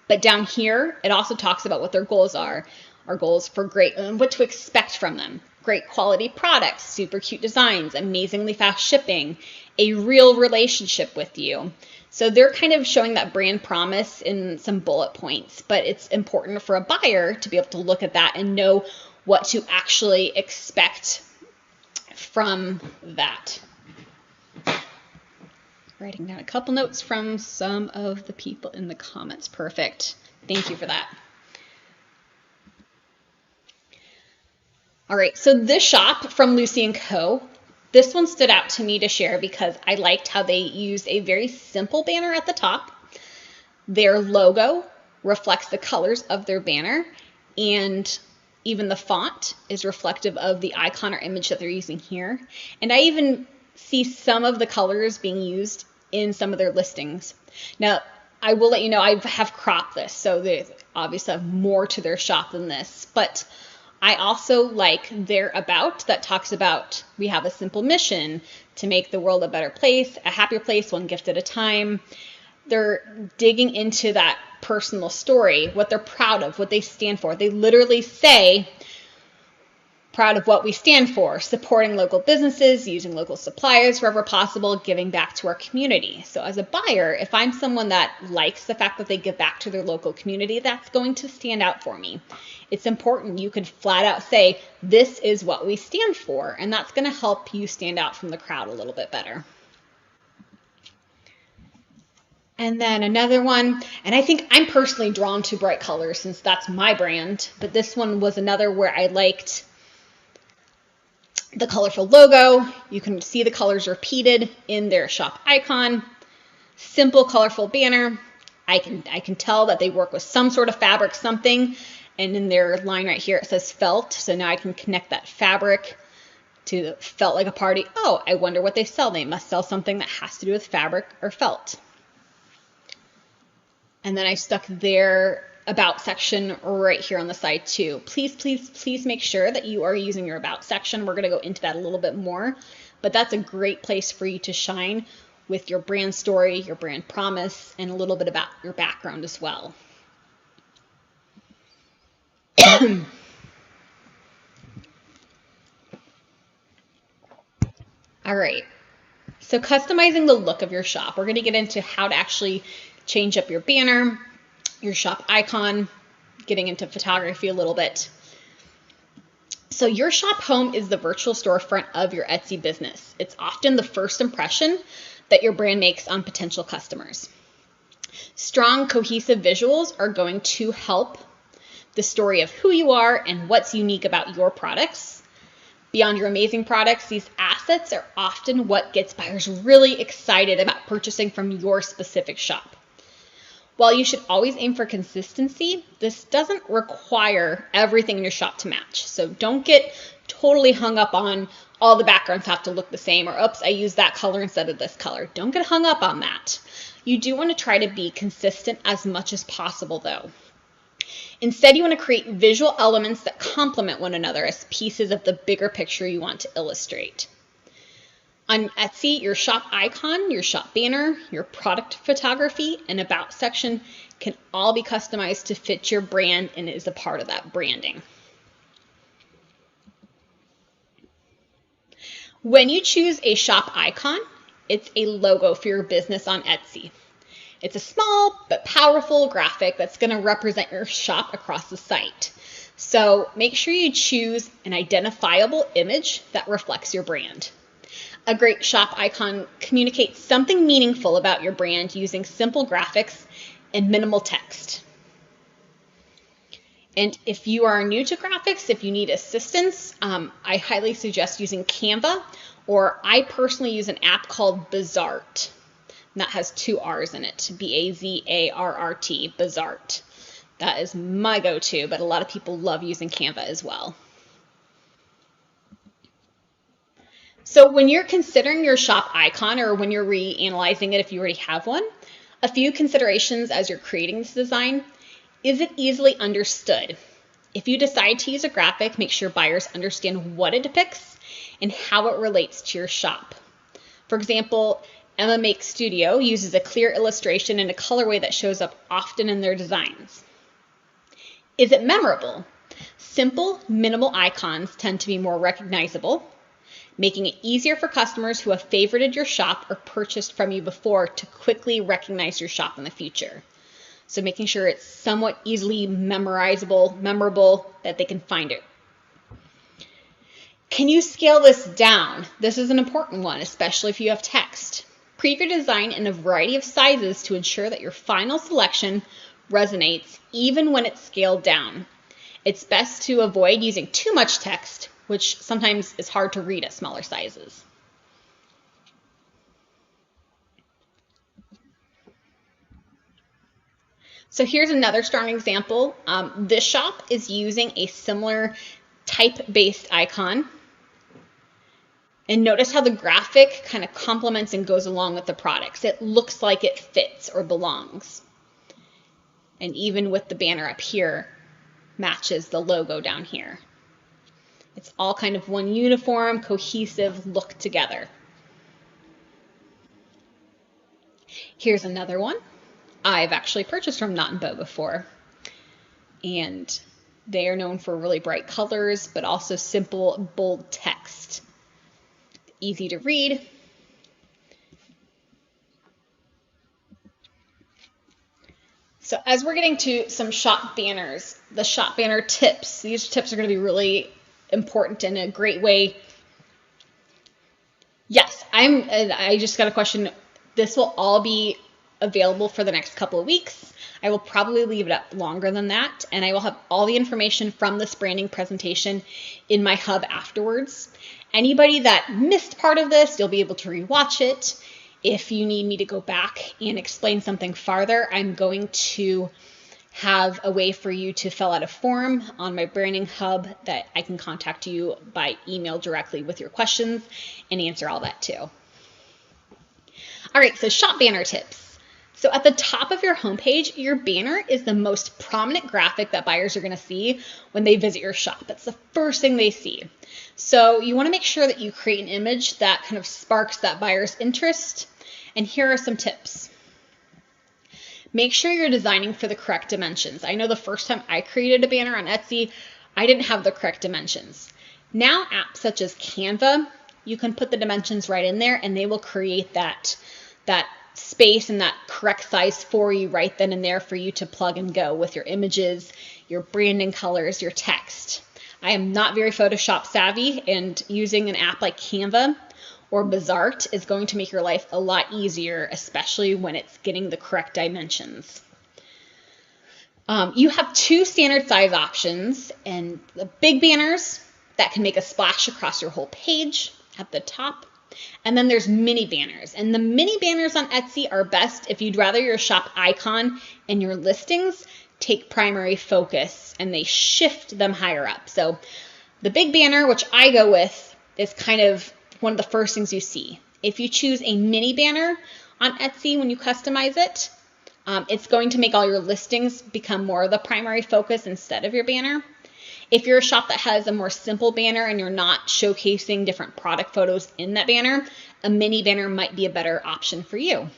but down here, it also talks about what their goals are. Our goals for great, what to expect from them. Great quality products, super cute designs, amazingly fast shipping, a real relationship with you. So they're kind of showing that brand promise in some bullet points, but it's important for a buyer to be able to look at that and know what to actually expect from that. Writing down a couple notes from some of the people in the comments. Perfect. Thank you for that. All right, so this shop from Lucy & Co., this one stood out to me to share because I liked how they used a very simple banner at the top. Their logo reflects the colors of their banner, and even the font is reflective of the icon or image that they're using here. And I even see some of the colors being used in some of their listings. Now, I will let you know I have cropped this, so they obviously have more to their shop than this, but I also like their About that talks about we have a simple mission to make the world a better place, a happier place, one gift at a time. They're digging into that personal story, what they're proud of, what they stand for. They literally say, proud of what we stand for, supporting local businesses, using local suppliers wherever possible, giving back to our community. So as a buyer, if I'm someone that likes the fact that they give back to their local community, that's going to stand out for me. It's important you could flat out say, this is what we stand for, and that's going to help you stand out from the crowd a little bit better. And then another one, and I think I'm personally drawn to bright colors since that's my brand, but this one was another where I liked the colorful logo. You can see the colors repeated in their shop icon. Simple, colorful banner. I can tell that they work with some sort of fabric, something. And in their line right here, it says felt. So now I can connect that fabric to felt like a party. Oh, I wonder what they sell. They must sell something that has to do with fabric or felt. And then I stuck their About section right here on the side too. Please, please, please make sure that you are using your About section. We're going to go into that a little bit more, but that's a great place for you to shine with your brand story, your brand promise, and a little bit about your background as well. All right, so customizing the look of your shop. We're going to get into how to actually change up your banner, your shop icon, getting into photography a little bit. So your shop home is the virtual storefront of your Etsy business. It's often the first impression that your brand makes on potential customers. Strong, cohesive visuals are going to help the story of who you are and what's unique about your products. Beyond your amazing products, these assets are often what gets buyers really excited about purchasing from your specific shop. While you should always aim for consistency, this doesn't require everything in your shop to match. So don't get totally hung up on all the backgrounds have to look the same, or oops, I used that color instead of this color. Don't get hung up on that. You do want to try to be consistent as much as possible though. Instead, you want to create visual elements that complement one another as pieces of the bigger picture you want to illustrate. On Etsy, your shop icon, your shop banner, your product photography, and About section can all be customized to fit your brand and is a part of that branding. When you choose a shop icon, it's a logo for your business on Etsy. It's a small but powerful graphic that's going to represent your shop across the site. So make sure you choose an identifiable image that reflects your brand. A great shop icon communicates something meaningful about your brand using simple graphics and minimal text. And if you are new to graphics, if you need assistance, I highly suggest using Canva, or I personally use an app called Bazart. And that has 2 R's in it, B-A-Z-A-R-R-T, Bazart. That is my go-to, but a lot of people love using Canva as well. So when you're considering your shop icon, or when you're reanalyzing it if you already have one, a few considerations as you're creating this design. Is it easily understood? If you decide to use a graphic, make sure buyers understand what it depicts and how it relates to your shop. For example, Emma Makes Studio uses a clear illustration and a colorway that shows up often in their designs. Is it memorable? Simple, minimal icons tend to be more recognizable, making it easier for customers who have favorited your shop or purchased from you before to quickly recognize your shop in the future. So making sure it's somewhat easily memorable, that they can find it. Can you scale this down? This is an important one, especially if you have text. Preview design in a variety of sizes to ensure that your final selection resonates even when it's scaled down. It's best to avoid using too much text, which sometimes is hard to read at smaller sizes. So here's another strong example. This shop is using a similar type-based icon. And notice how the graphic kind of complements and goes along with the products. It looks like it fits or belongs. And even with the banner up here, matches the logo down here. It's all kind of one uniform, cohesive look together. Here's another one. I've actually purchased from Knot and Bow before, and they are known for really bright colors, but also simple, bold text. Easy to read. So as we're getting to some shop banners, the shop banner tips, these tips are going to be really important and a great way. Yes, I just got a question. This will all be available for the next couple of weeks. I will probably leave it up longer than that, and I will have all the information from this branding presentation in my hub afterwards. Anybody that missed part of this, you'll be able to rewatch it. If you need me to go back and explain something farther, I'm going to have a way for you to fill out a form on my branding hub that I can contact you by email directly with your questions and answer all that too. All right, so shop banner tips. So at the top of your homepage, your banner is the most prominent graphic that buyers are going to see when they visit your shop. It's the first thing they see. So you want to make sure that you create an image that kind of sparks that buyer's interest. And here are some tips. Make sure you're designing for the correct dimensions. I know the first time I created a banner on Etsy, I didn't have the correct dimensions. Now apps such as Canva, you can put the dimensions right in there and they will create that space and that correct size for you right then and there for you to plug and go with your images, your branding colors, your text. I am not very Photoshop savvy, and using an app like Canva or Bazart is going to make your life a lot easier, especially when it's getting the correct dimensions. You have 2 standard size options, and the big banners that can make a splash across your whole page at the top. And then there's mini banners, and the mini banners on Etsy are best if you'd rather your shop icon and your listings take primary focus and they shift them higher up. So the big banner, which I go with, is kind of one of the first things you see. If you choose a mini banner on Etsy when you customize it, it's going to make all your listings become more of the primary focus instead of your banner. If you're a shop that has a more simple banner and you're not showcasing different product photos in that banner, a mini banner might be a better option for you.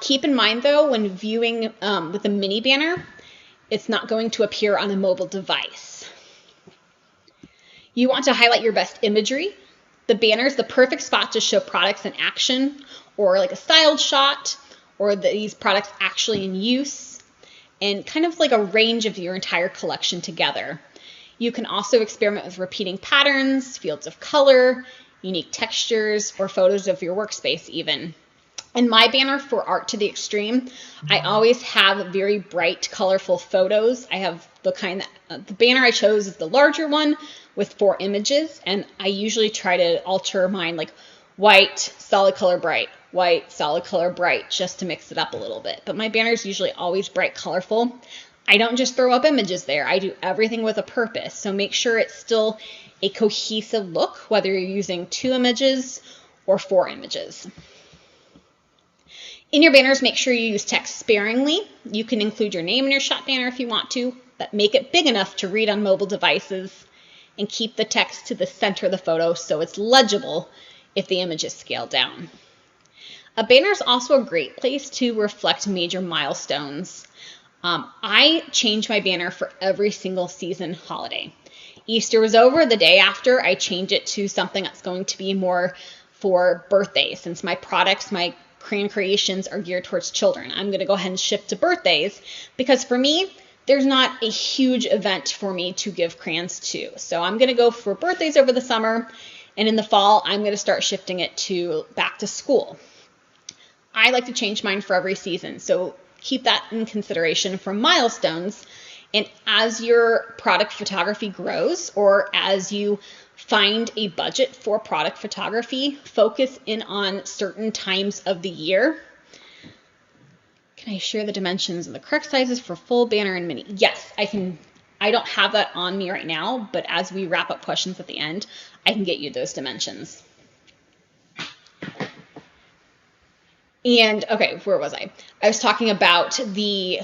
Keep in mind though, when viewing with a mini banner, it's not going to appear on a mobile device. You want to highlight your best imagery. The banner is the perfect spot to show products in action, or like a styled shot, or these products actually in use, and kind of like a range of your entire collection together. You can also experiment with repeating patterns, fields of color, unique textures, or photos of your workspace even. In my banner for Art to the Extreme, I always have very bright, colorful photos. I have the kind that, the banner I chose is the larger one with 4 images, and I usually try to alter mine like white, solid color, bright, white, solid color, bright, just to mix it up a little bit. But my banner is usually always bright, colorful. I don't just throw up images there. I do everything with a purpose. So make sure it's still a cohesive look, whether you're using 2 images or 4 images. In your banners, make sure you use text sparingly. You can include your name in your shop banner if you want to, but make it big enough to read on mobile devices, and keep the text to the center of the photo so it's legible if the image is scaled down. A banner is also a great place to reflect major milestones. I change my banner for every single season holiday. Easter was over. The day after, I change it to something that's going to be more for birthdays. Since my products, my crayon creations are geared towards children, I'm going to go ahead and shift to birthdays, because for me, there's not a huge event for me to give crayons to. So I'm going to go for birthdays over the summer, and in the fall, I'm going to start shifting it to back to school. I like to change mine for every season, so keep that in consideration for milestones. And as your product photography grows, or as you find a budget for product photography, focus in on certain times of the year. Can I share the dimensions and the correct sizes for full banner and mini? Yes, I can. I don't have that on me right now, but as we wrap up questions at the end, I can get you those dimensions. And okay, where was I? I was talking about the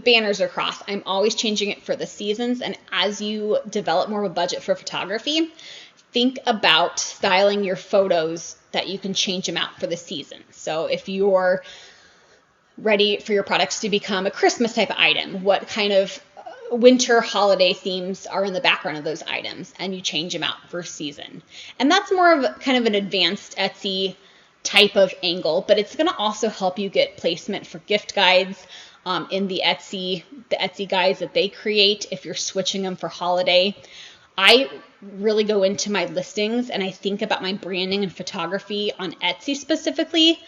banners across. I'm always changing it for the seasons, and as you develop more of a budget for photography, think about styling your photos that you can change them out for the season. So if you're ready for your products to become a Christmas type of item, what kind of winter holiday themes are in the background of those items, and you change them out for season. And that's more of kind of an advanced Etsy type of angle, but it's going to also help you get placement for gift guides in the Etsy guides that they create if you're switching them for holiday. I really go into my listings and I think about my branding and photography on Etsy specifically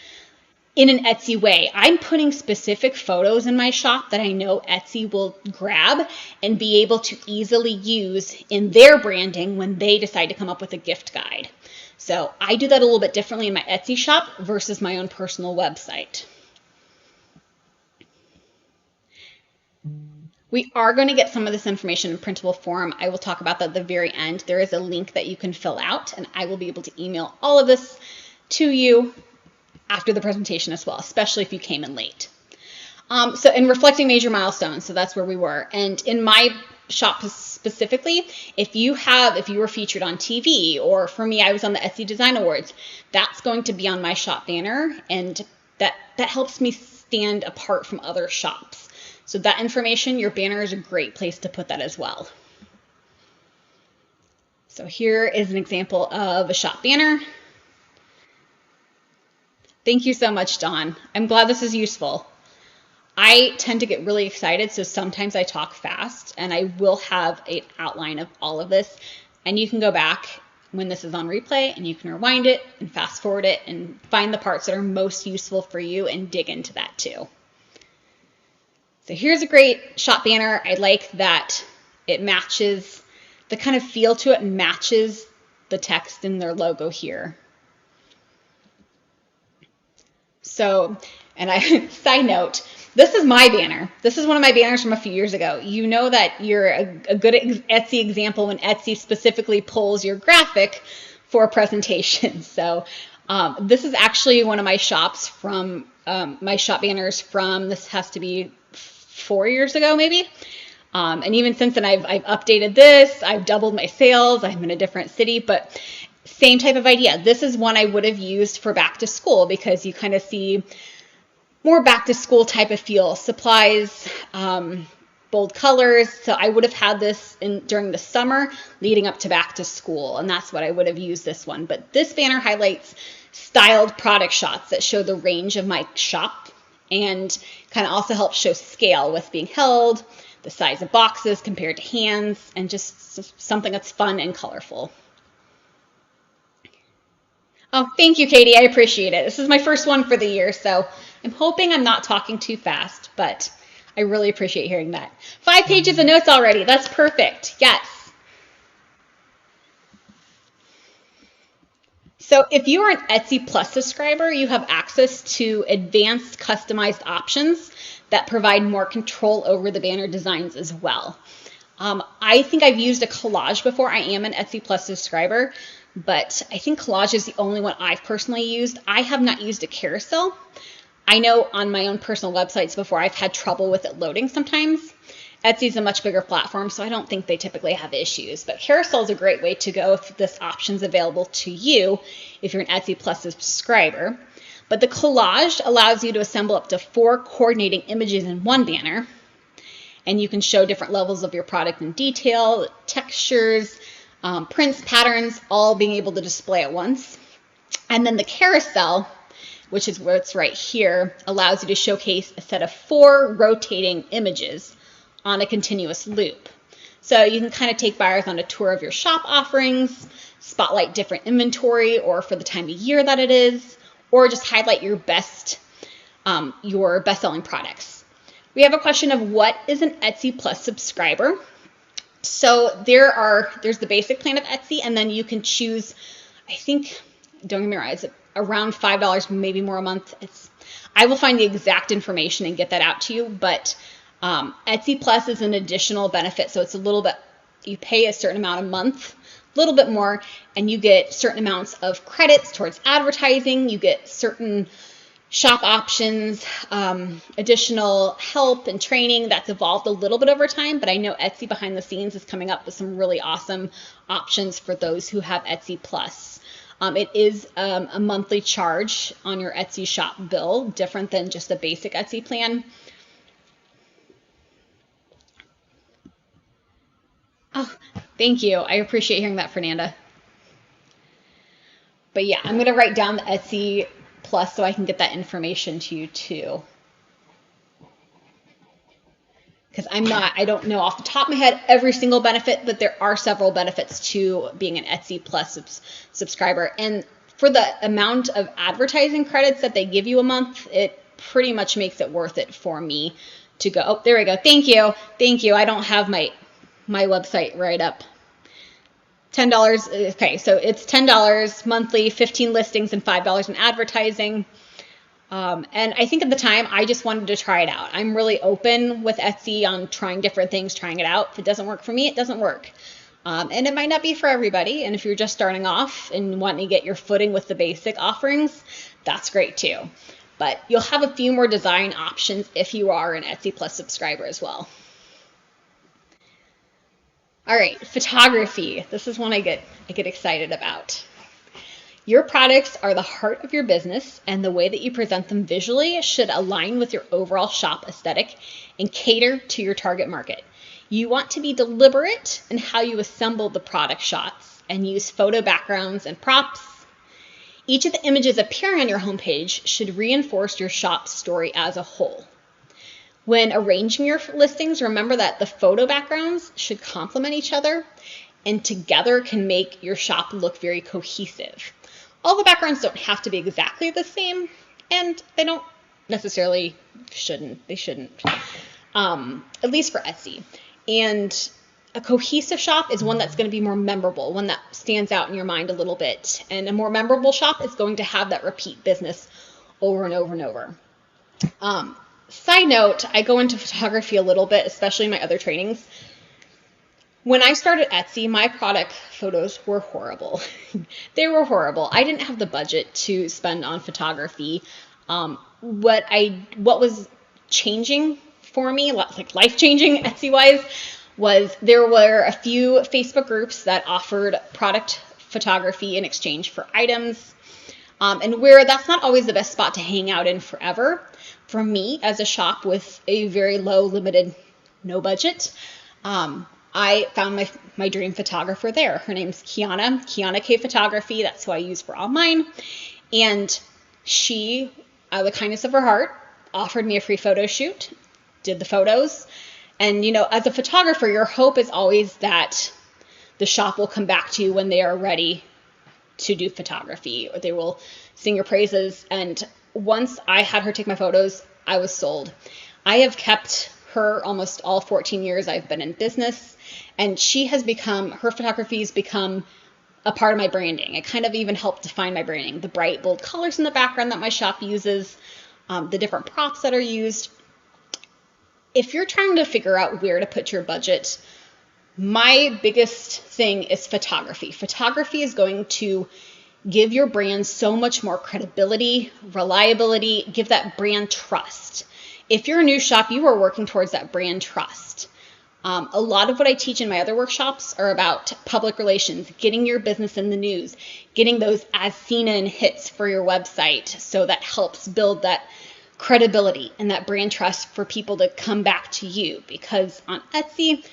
in an Etsy way. I'm putting specific photos in my shop that I know Etsy will grab and be able to easily use in their branding when they decide to come up with a gift guide. So I do that a little bit differently in my Etsy shop versus my own personal website. We are going to get some of this information in printable form. I will talk about that at the very end. There is a link that you can fill out, and I will be able to email all of this to you after the presentation as well, especially if you came in late. So in reflecting major milestones, so that's where we were. And in my shop specifically, if you were featured on TV, or for me, I was on the Etsy Design Awards, that's going to be on my shop banner, and that helps me stand apart from other shops. So that information, your banner is a great place to put that as well. So here is an example of a shop banner. Thank you so much, Dawn. I'm glad this is useful. I tend to get really excited, so sometimes I talk fast, and I will have an outline of all of this. And you can go back when this is on replay, and you can rewind it and fast forward it and find the parts that are most useful for you and dig into that too. So here's a great shop banner. I like that it matches, the kind of feel to it matches the text in their logo here. So, and side note, this is my banner. This is one of my banners from a few years ago. You know that you're a good Etsy example when Etsy specifically pulls your graphic for a presentation. So this is actually one of my shops from, my shop banners from, this has to be 4 years ago maybe. And even since then I've updated this, I've doubled my sales, I'm in a different city, but same type of idea. This is one I would have used for back to school because you kind of see more back to school type of feel, supplies, bold colors. So I would have had this during the summer leading up to back to school, and that's what I would have used this one. But this banner highlights styled product shots that show the range of my shop and kind of also helps show scale with being held, the size of boxes compared to hands, and just something that's fun and colorful. Oh, thank you, Katie. I appreciate it. This is my first one for the year, so I'm hoping I'm not talking too fast, but I really appreciate hearing that. 5 pages of notes already. That's perfect. Yes. So if you are an Etsy Plus subscriber, you have access to advanced customized options that provide more control over the banner designs as well. I think I've used a collage before. I am an Etsy Plus subscriber, but I think collage is the only one I've personally used. I have not used a carousel. I know on my own personal websites before I've had trouble with it loading sometimes. Etsy is a much bigger platform, so I don't think they typically have issues. But carousel is a great way to go if this option's available to you if you're an Etsy Plus subscriber. But the collage allows you to assemble up to 4 coordinating images in one banner. And you can show different levels of your product in detail, textures, prints, patterns, all being able to display at once. And then the carousel, which is what's right here, allows you to showcase a set of 4 rotating images on a continuous loop. So you can kind of take buyers on a tour of your shop offerings, spotlight different inventory or for the time of year that it is, or just highlight your best-selling products. We have a question of what is an Etsy Plus subscriber? So there's the basic plan of Etsy, and then you can choose, I think, don't get me wrong, it's around $5, maybe more a month. I will find the exact information and get that out to you, but Etsy Plus is an additional benefit, so it's a little bit, you pay a certain amount a month, a little bit more, and you get certain amounts of credits towards advertising, you get certain shop options, additional help and training that's evolved a little bit over time, but I know Etsy behind the scenes is coming up with some really awesome options for those who have Etsy Plus. It is a monthly charge on your Etsy shop bill, different than just a basic Etsy plan. Oh, thank you. I appreciate hearing that, Fernanda. But yeah, I'm going to write down the Etsy Plus so I can get that information to you too. Because I don't know off the top of my head every single benefit, but there are several benefits to being an Etsy Plus subscriber. And for the amount of advertising credits that they give you a month, it pretty much makes it worth it for me to go. Oh, there we go. Thank you. Thank you. I don't have my website right up. $10. Okay, so it's $10 monthly, 15 listings, and $5 in advertising. And I think at the time, I just wanted to try it out. I'm really open with Etsy on trying different things, trying it out. If it doesn't work for me, it doesn't work. And it might not be for everybody. And if you're just starting off and wanting to get your footing with the basic offerings, that's great too. But you'll have a few more design options if you are an Etsy Plus subscriber as well. All right, photography. This is one I get excited about. Your products are the heart of your business, and the way that you present them visually should align with your overall shop aesthetic and cater to your target market. You want to be deliberate in how you assemble the product shots and use photo backgrounds and props. Each of the images appearing on your homepage should reinforce your shop's story as a whole. When arranging your listings, remember that the photo backgrounds should complement each other and together can make your shop look very cohesive. All the backgrounds don't have to be exactly the same, and they don't necessarily shouldn't. They shouldn't, at least for Etsy. And a cohesive shop is one that's going to be more memorable, one that stands out in your mind a little bit. And a more memorable shop is going to have that repeat business over and over and over. Side note, I go into photography a little bit, especially in my other trainings. When I started Etsy, my product photos were horrible. They were horrible. I didn't have the budget to spend on photography. What was changing for me, like life-changing Etsy-wise, was there were a few Facebook groups that offered product photography in exchange for items. And where that's not always the best spot to hang out in forever. For me, as a shop with a very low, limited, no budget, I found my dream photographer there. Her name's Kiana K Photography. That's who I use for all mine. And she, out of the kindness of her heart, offered me a free photo shoot, did the photos. And, as a photographer, your hope is always that the shop will come back to you when they are ready to do photography, or they will sing your praises. And once I had her take my photos, I was sold. I have kept her almost all 14 years I've been in business, and her photography has become a part of my branding. It kind of even helped define my branding. The bright, bold colors in the background that my shop uses, the different props that are used. If you're trying to figure out where to put your budget, my biggest thing is photography. Photography is going to give your brand so much more credibility, reliability, give that brand trust. If you're a new shop, you are working towards that brand trust. A lot of what I teach in my other workshops are about public relations, getting your business in the news, getting those as seen in hits for your website. So that helps build that credibility and that brand trust for people to come back to you. Because on Etsy,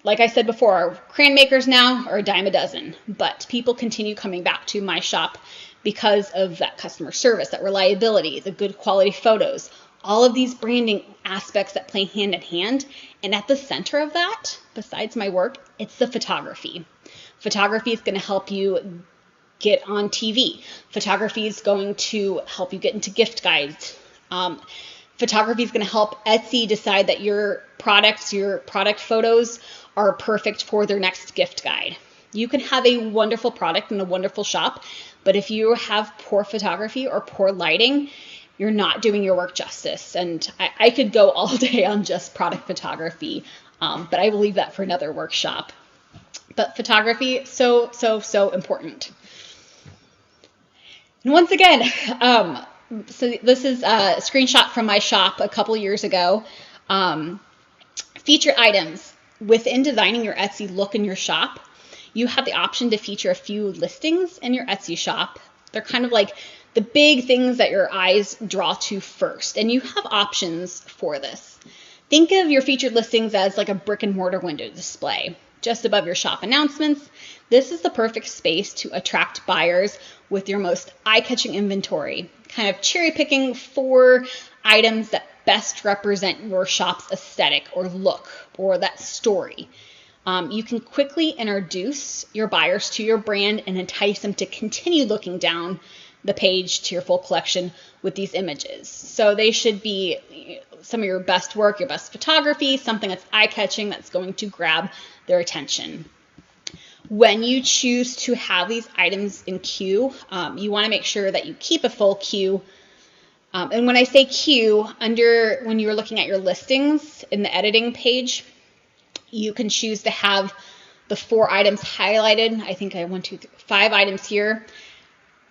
like I said before, crayon makers now are a dime a dozen, but people continue coming back to my shop because of that customer service, that reliability, the good quality photos, all of these branding aspects that play hand in hand. And at the center of that, besides my work, it's the photography. Photography is going to help you get on TV. Photography is going to help you get into gift guides. Photography is going to help Etsy decide that your product photos are perfect for their next gift guide. You can have a wonderful product and a wonderful shop, but if you have poor photography or poor lighting, you're not doing your work justice. And I could go all day on just product photography, but I will leave that for another workshop. But photography, so important. And once again, so this is a screenshot from my shop a couple years ago. Featured items. Within designing your Etsy look in your shop, you have the option to feature a few listings in your Etsy shop. They're kind of like the big things that your eyes draw to first, and you have options for this. Think of your featured listings as like a brick and mortar window display just above your shop announcements. This is the perfect space to attract buyers with your most eye-catching inventory, kind of cherry picking 4 items that best represent your shop's aesthetic or look or that story. You can quickly introduce your buyers to your brand and entice them to continue looking down the page to your full collection with these images. So they should be some of your best work, your best photography, something that's eye-catching, that's going to grab their attention. When you choose to have these items in queue, you want to make sure that you keep a full queue. And when I say queue, when you're looking at your listings in the editing page, you can choose to have the 4 items highlighted. I think I have 5 items here.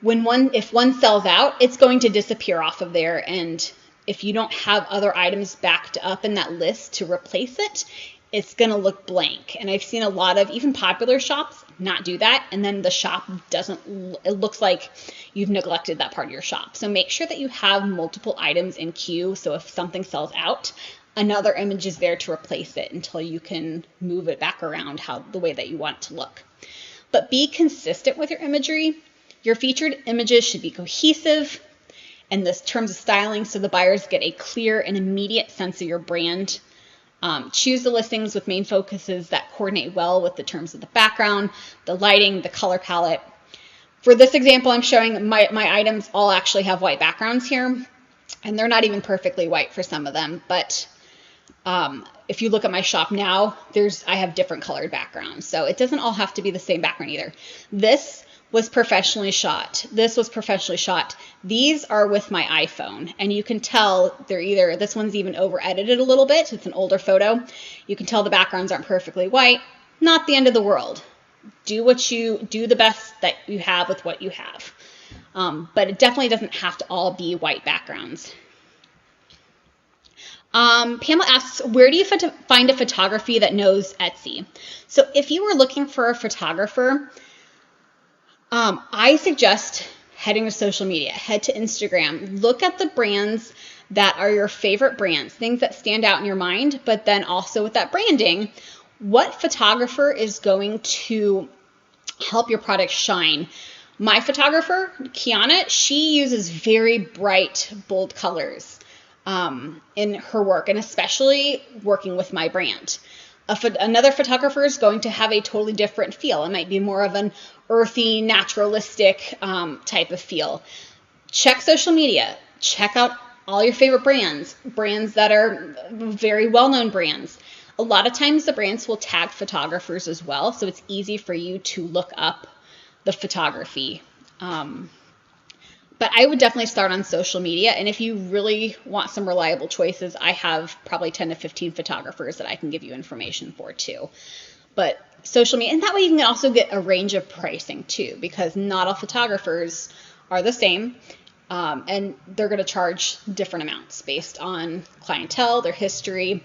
If one sells out, it's going to disappear off of there. And if you don't have other items backed up in that list to replace it, it's going to look blank. And I've seen a lot of even popular shops not do that. And then the shop it looks like you've neglected that part of your shop. So make sure that you have multiple items in queue. So if something sells out, another image is there to replace it until you can move it back around the way that you want it to look. But be consistent with your imagery. Your featured images should be cohesive in the terms of styling so the buyers get a clear and immediate sense of your brand. Choose the listings with main focuses that coordinate well with the terms of the background, the lighting, the color palette. For this example, I'm showing my items all actually have white backgrounds here, and they're not even perfectly white for some of them. But if you look at my shop now, I have different colored backgrounds. So it doesn't all have to be the same background either. This was professionally shot. This was professionally shot. These are with my iPhone, and you can tell this one's even over edited a little bit. It's an older photo. You can tell the backgrounds aren't perfectly white. Not the end of the world. Do the best that you have with what you have. But it definitely doesn't have to all be white backgrounds. Pamela asks, where do you find a photography that knows Etsy? So if you were looking for a photographer, I suggest heading to social media, head to Instagram, look at the brands that are your favorite brands, things that stand out in your mind, but then also with that branding, what photographer is going to help your product shine? My photographer, Kiana, she uses very bright, bold colors. in her work, and especially working with my brand. Another photographer is going to have a totally different feel. It might be more of an earthy, naturalistic type of feel. Check social media. Check out all your favorite brands that are very well-known brands. A lot of times the brands will tag photographers as well, so it's easy for you to look up the photography. But I would definitely start on social media. And if you really want some reliable choices, I have probably 10 to 15 photographers that I can give you information for too. But social media, and that way you can also get a range of pricing too, because not all photographers are the same. And they're going to charge different amounts based on clientele, their history,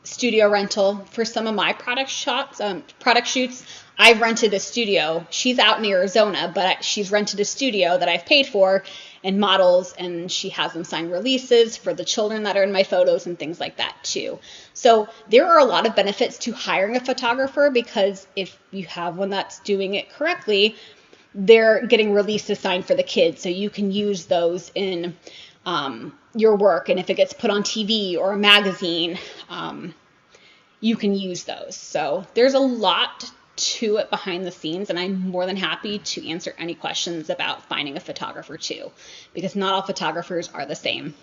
studio rental. For some of my product shoots, I've rented a studio. She's out in Arizona, but she's rented a studio that I've paid for and models, and she has them sign releases for the children that are in my photos and things like that too. So there are a lot of benefits to hiring a photographer, because if you have one that's doing it correctly, they're getting releases signed for the kids, so you can use those in your work. And if it gets put on TV or a magazine, you can use those. So there's a lot to it behind the scenes, and I'm more than happy to answer any questions about finding a photographer too, because not all photographers are the same.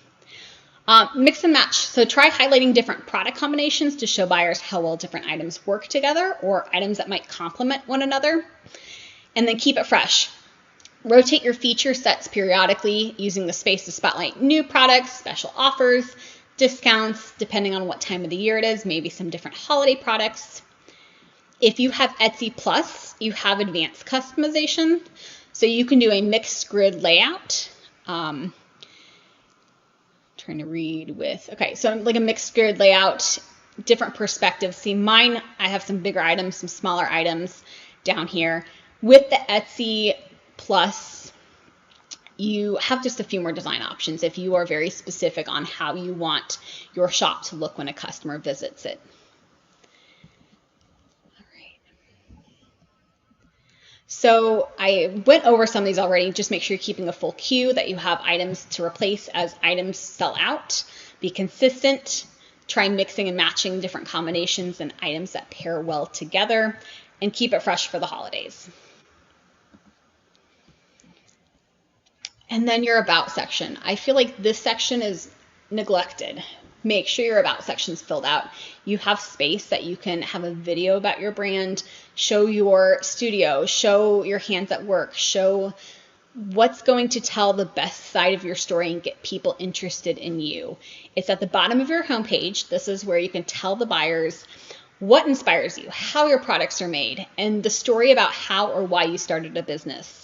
Mix and match. So try highlighting different product combinations to show buyers how well different items work together, or items that might complement one another. And then keep it fresh. Rotate your feature sets periodically, using the space to spotlight new products, special offers, discounts, depending on what time of the year it is, maybe some different holiday products. If you have Etsy Plus, you have advanced customization. So you can do a mixed grid layout. Trying to read with, okay, so like a mixed grid layout, different perspectives. See, mine, I have some bigger items, some smaller items down here. With the Etsy Plus, you have just a few more design options if you are very specific on how you want your shop to look when a customer visits it. So I went over some of these already. Just make sure you're keeping a full queue, that you have items to replace as items sell out. Be consistent. Try mixing and matching different combinations and items that pair well together, and keep it fresh for the holidays. And then your about section. I feel like this section is neglected. Make sure your about section is filled out. You have space that you can have a video about your brand, show your studio, show your hands at work, show what's going to tell the best side of your story and get people interested in you. It's at the bottom of your homepage. This is where you can tell the buyers what inspires you, how your products are made, and the story about how or why you started a business.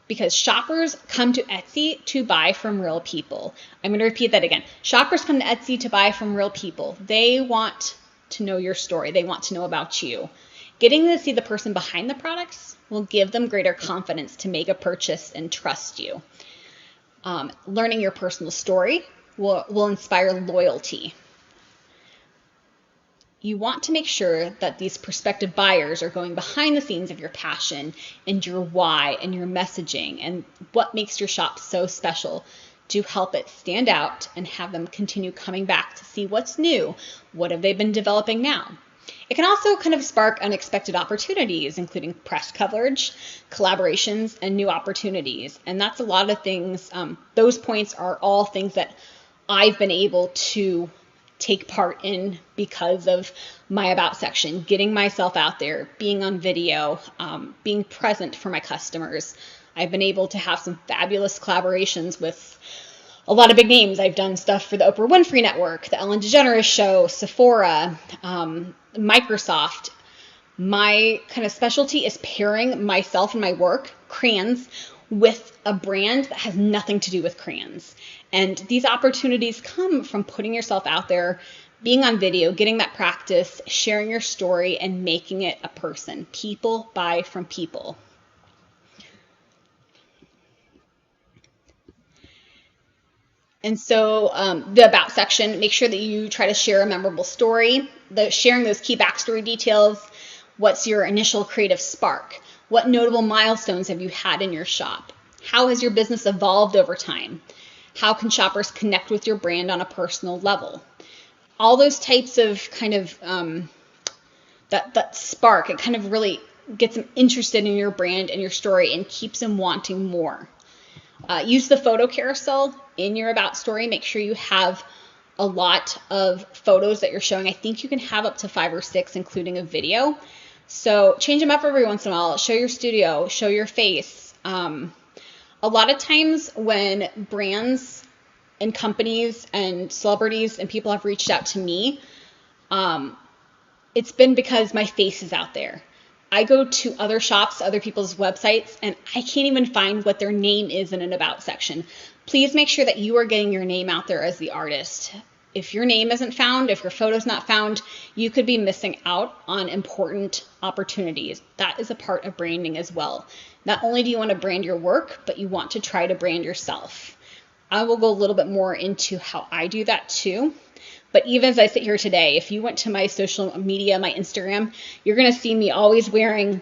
Because shoppers come to Etsy to buy from real people. I'm going to repeat that again. Shoppers come to Etsy to buy from real people. They want to know your story. They want to know about you. Getting to see the person behind the products will give them greater confidence to make a purchase and trust you. Learning your personal story will inspire loyalty. You want to make sure that these prospective buyers are going behind the scenes of your passion and your why and your messaging and what makes your shop so special, to help it stand out and have them continue coming back to see what's new. What have they been developing now? It can also kind of spark unexpected opportunities, including press coverage, collaborations, and new opportunities. And that's a lot of things. Those points are all things that I've been able to take part in because of my about section, getting myself out there, being on video, being present for my customers. I've been able to have some fabulous collaborations with a lot of big names. I've done stuff for the Oprah Winfrey Network, the Ellen DeGeneres Show, Sephora, Microsoft. My kind of specialty is pairing myself and my work, crayons, with a brand that has nothing to do with crayons. And these opportunities come from putting yourself out there, being on video, getting that practice, sharing your story, and making it a person. People buy from people. And so the about section, make sure that you try to share a memorable story. Sharing those key backstory details. What's your initial creative spark? What notable milestones have you had in your shop? How has your business evolved over time? How can shoppers connect with your brand on a personal level? All those types of kind of that spark, it kind of really gets them interested in your brand and your story and keeps them wanting more. Use the photo carousel in your about story. Make sure you have a lot of photos that you're showing. I think you can have up to 5 or 6, including a video. So change them up every once in a while. Show your studio, show your face. A lot of times when brands and companies and celebrities and people have reached out to me, it's been because my face is out there. I go to other shops, other people's websites, and I can't even find what their name is in an about section. Please make sure that you are getting your name out there as the artist. If your name isn't found, if your photo's not found, you could be missing out on important opportunities. That is a part of branding as well. Not only do you want to brand your work, but you want to try to brand yourself. I will go a little bit more into how I do that too. But even as I sit here today, if you went to my social media, my Instagram, you're going to see me always wearing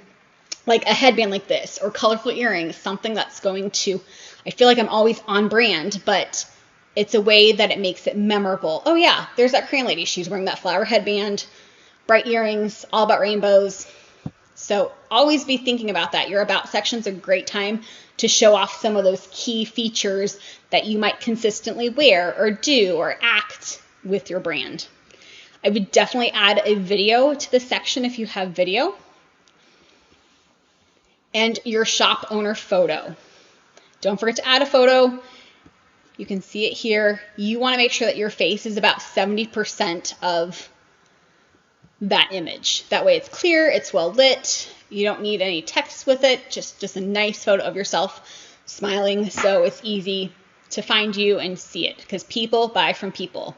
like a headband like this or colorful earrings, something that's going to, I feel like I'm always on brand, but it's a way that it makes it memorable. Oh yeah, there's that Crayon lady. She's wearing that flower headband, bright earrings, all about rainbows. So always be thinking about that. Your about section's a great time to show off some of those key features that you might consistently wear or do or act with your brand. I would definitely add a video to the section if you have video. And your shop owner photo. Don't forget to add a photo. You can see it here. You want to make sure that your face is about 70% of that image. That way it's clear, it's well lit. You don't need any text with it, just a nice photo of yourself smiling, so it's easy to find you and see it, because people buy from people.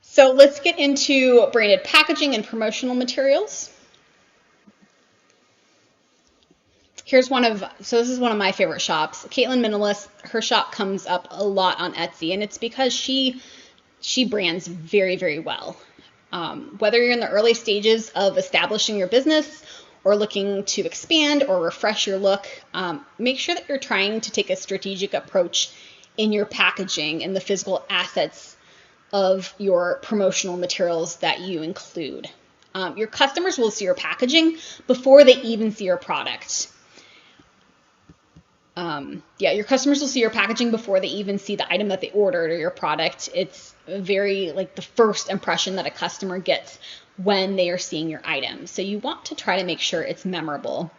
So let's get into branded packaging and promotional materials. This is one of my favorite shops. Caitlin Minimalist, her shop comes up a lot on Etsy, and it's because she brands very, very well. Whether you're in the early stages of establishing your business or looking to expand or refresh your look, make sure that you're trying to take a strategic approach in your packaging and the physical assets of your promotional materials that you include. Your customers will see your packaging before they even see your product. Your customers will see your packaging before they even see the item that they ordered or your product. It's very like the first impression that a customer gets when they are seeing your item. So you want to try to make sure it's memorable.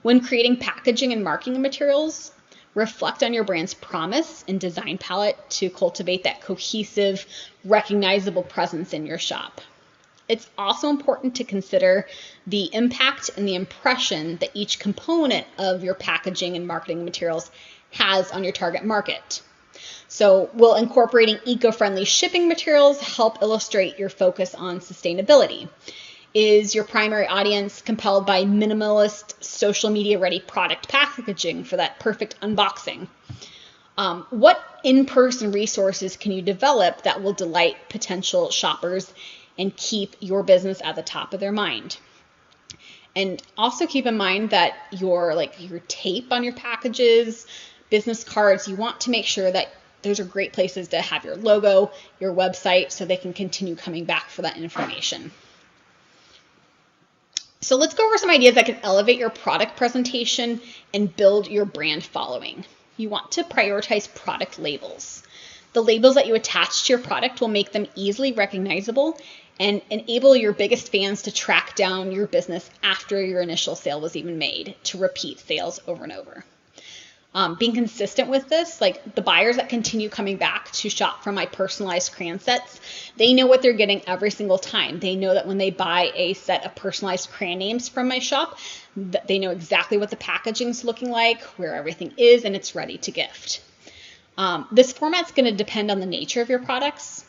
When creating packaging and marketing materials, reflect on your brand's promise and design palette to cultivate that cohesive, recognizable presence in your shop. It's also important to consider the impact and the impression that each component of your packaging and marketing materials has on your target market. So will incorporating eco-friendly shipping materials help illustrate your focus on sustainability? Is your primary audience compelled by minimalist, social media ready product packaging for that perfect unboxing? What in-person resources can you develop that will delight potential shoppers and keep your business at the top of their mind? And also keep in mind that your tape on your packages, business cards, you want to make sure that those are great places to have your logo, your website, so they can continue coming back for that information. So let's go over some ideas that can elevate your product presentation and build your brand following. You want to prioritize product labels. The labels that you attach to your product will make them easily recognizable and enable your biggest fans to track down your business after your initial sale was even made, to repeat sales over and over. Being consistent with this, like the buyers that continue coming back to shop from my personalized crayon sets, they know what they're getting every single time. They know that when they buy a set of personalized crayon names from my shop, that they know exactly what the packaging's looking like, where everything is, and it's ready to gift. This format's going to depend on the nature of your products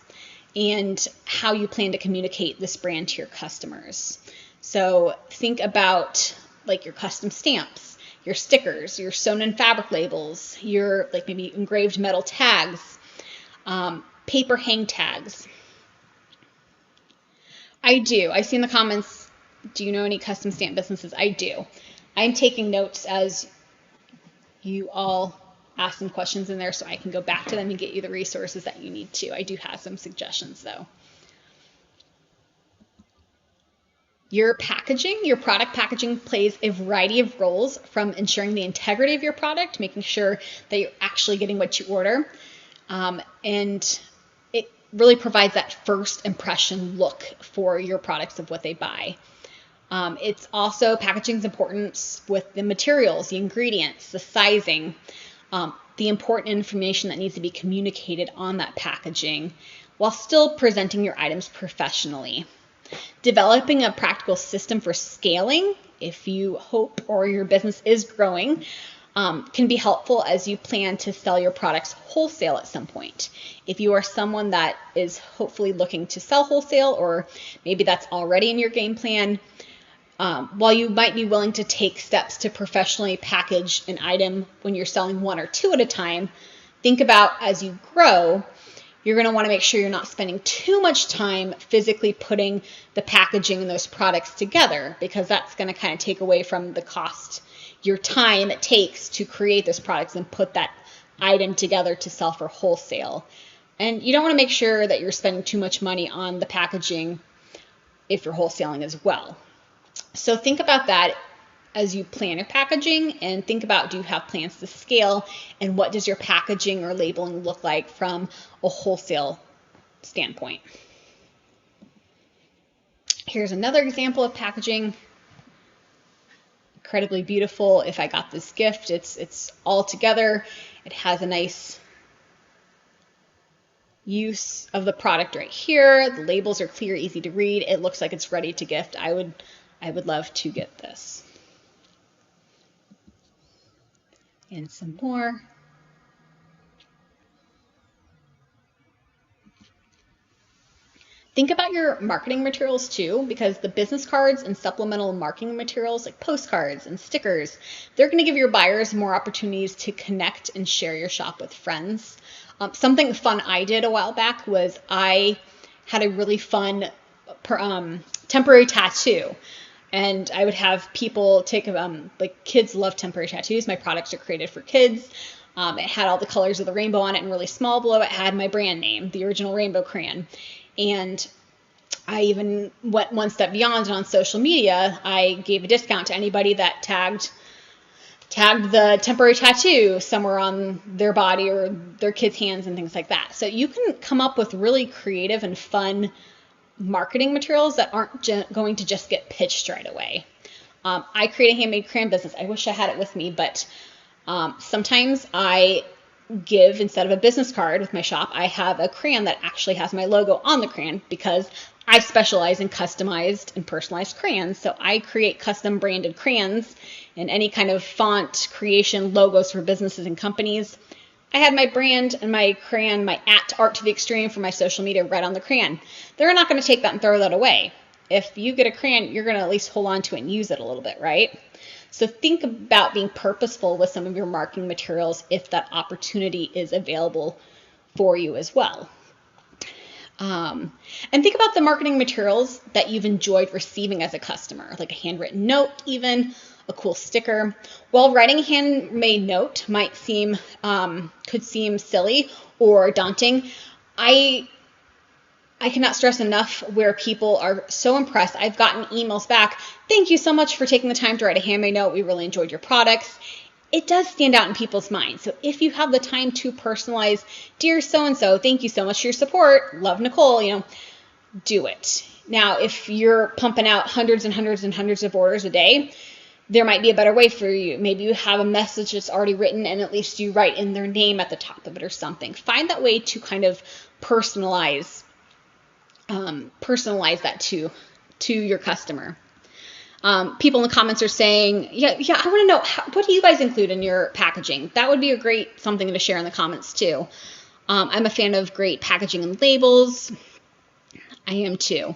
and how you plan to communicate this brand to your customers. So think about like your custom stamps, your stickers, your sewn in fabric labels, your like maybe engraved metal tags, paper hang tags. I see in the comments, do you know any custom stamp businesses? I do. I'm taking notes as you all ask some questions in there so I can go back to them and get you the resources that you need to. I do have some suggestions though. Your packaging, your product packaging plays a variety of roles, from ensuring the integrity of your product, making sure that you're actually getting what you order, and it really provides that first impression look for your products of what they buy. It's also, packaging is important with the materials, the ingredients, the sizing, the important information that needs to be communicated on that packaging while still presenting your items professionally. Developing a practical system for scaling, if you hope or your business is growing, can be helpful as you plan to sell your products wholesale at some point. If you are someone that is hopefully looking to sell wholesale, or maybe that's already in your game plan, while you might be willing to take steps to professionally package an item when you're selling one or two at a time, think about, as you grow, you're going to want to make sure you're not spending too much time physically putting the packaging and those products together, because that's going to kind of take away from the cost, your time it takes to create those products and put that item together to sell for wholesale. And you don't want to make sure that you're spending too much money on the packaging if you're wholesaling as well. So think about that as you plan your packaging, and think about, do you have plans to scale, and what does your packaging or labeling look like from a wholesale standpoint. Here's another example of packaging. Incredibly beautiful. If I got this gift, it's all together. It has a nice use of the product right here. The labels are clear, easy to read. It looks like it's ready to gift. I would love to get this. And some more. Think about your marketing materials too, because the business cards and supplemental marketing materials like postcards and stickers, they're going to give your buyers more opportunities to connect and share your shop with friends. Something fun I did a while back was I had a really fun temporary tattoo. And I would have people take, like, kids love temporary tattoos. My products are created for kids. It had all the colors of the rainbow on it, and really small below it had my brand name, the original Rainbow Crayon. And I even went one step beyond, and on social media, I gave a discount to anybody that tagged the temporary tattoo somewhere on their body or their kids' hands and things like that. So you can come up with really creative and fun marketing materials that aren't going to just get pitched right away. I create a handmade crayon business. I wish I had it with me, but sometimes I give, instead of a business card with my shop, I have a crayon that actually has my logo on the crayon, because I specialize in customized and personalized crayons. So I create custom branded crayons and any kind of font creation logos for businesses and companies. I had my brand and my crayon, my @Art to the Extreme for my social media, right on the crayon. They're not going to take that and throw that away. If you get a crayon, you're going to at least hold on to it and use it a little bit, right? So think about being purposeful with some of your marketing materials if that opportunity is available for you as well. And think about the marketing materials that you've enjoyed receiving as a customer, like a handwritten note, even a cool sticker. While writing a handmade note might could seem silly or daunting, I cannot stress enough where people are so impressed. I've gotten emails back, "Thank you so much for taking the time to write a handmade note. We really enjoyed your products." It does stand out in people's minds. So if you have the time to personalize, "Dear so-and-so, thank you so much for your support. Love, Nicole," do it. Now, if you're pumping out hundreds and hundreds and hundreds of orders a day, there might be a better way for you. Maybe you have a message that's already written, and at least you write in their name at the top of it or something. Find that way to kind of personalize that to your customer. People in the comments are saying, yeah, I want to know, what do you guys include in your packaging? That would be a great something to share in the comments too. I'm a fan of great packaging and labels. I am too.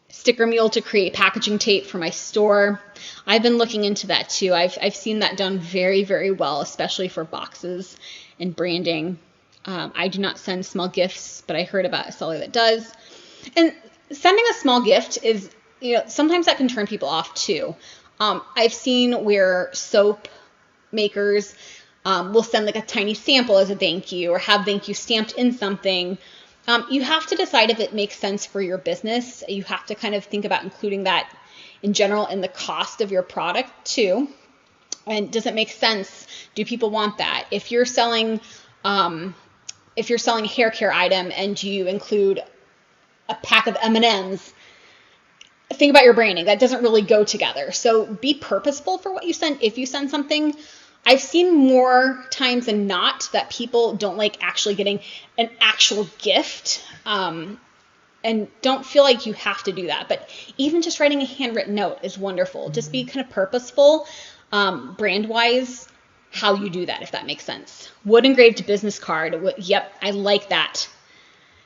Sticker Mule to create packaging tape for my store. I've been looking into that too. I've seen that done very, very well, especially for boxes and branding. I do not send small gifts, but I heard about a seller that does. And sending a small gift is, sometimes that can turn people off too. I've seen where soap, makers will send like a tiny sample as a thank you or have thank you stamped in something. You have to decide if it makes sense for your business. You have to kind of think about including that in general in the cost of your product too. And does it make sense? Do people want that? If you're selling a hair care item and you include a pack of M&Ms, think about your branding. That doesn't really go together. So be purposeful for what you send. If you send something, I've seen more times than not that people don't like actually getting an actual gift, and don't feel like you have to do that. But even just writing a handwritten note is wonderful. Just be kind of purposeful, brand-wise, how you do that, if that makes sense. Wood engraved business card. Yep, I like that.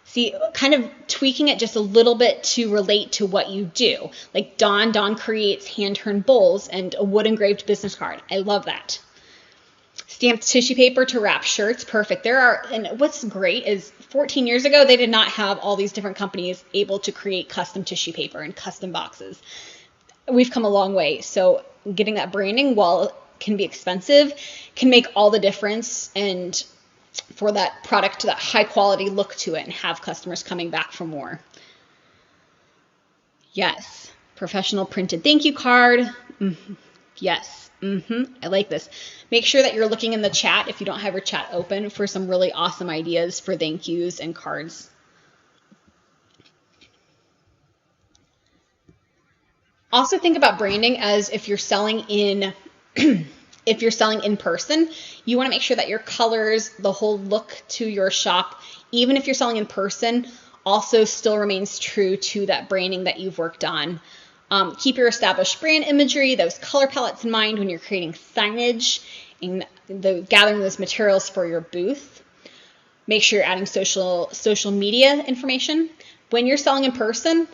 See, kind of tweaking it just a little bit to relate to what you do. Like Dawn creates hand-turned bowls and a wood engraved business card. I love that. Stamped tissue paper to wrap shirts. Perfect. And what's great is 14 years ago, they did not have all these different companies able to create custom tissue paper and custom boxes. We've come a long way. So getting that branding, while it can be expensive, can make all the difference, and for that product, that high quality look to it, and have customers coming back for more. Yes. Professional printed thank you card. Mm-hmm. Yes. I like this. Make sure that you're looking in the chat, if you don't have your chat open, for some really awesome ideas for thank yous and cards. Also think about branding as if you're selling in person, you want to make sure that your colors, the whole look to your shop, even if you're selling in person, also still remains true to that branding that you've worked on. Keep your established brand imagery, those color palettes in mind when you're creating signage and gathering those materials for your booth. Make sure you're adding social media information. When you're selling in person,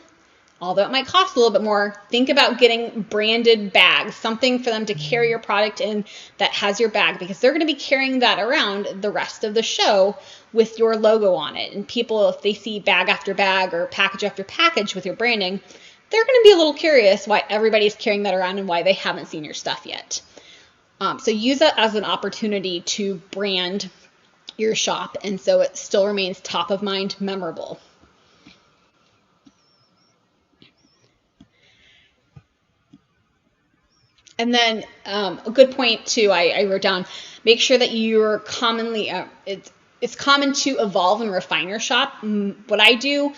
although it might cost a little bit more, think about getting branded bags, something for them to carry your product in that has your bag, because they're going to be carrying that around the rest of the show with your logo on it. And people, if they see bag after bag or package after package with your branding, they're going to be a little curious why everybody's carrying that around and why they haven't seen your stuff yet. So use that as an opportunity to brand your shop, and so it still remains top of mind, memorable. And then a good point too, I wrote down, make sure that you're commonly, it's common to evolve and refine your shop. What I do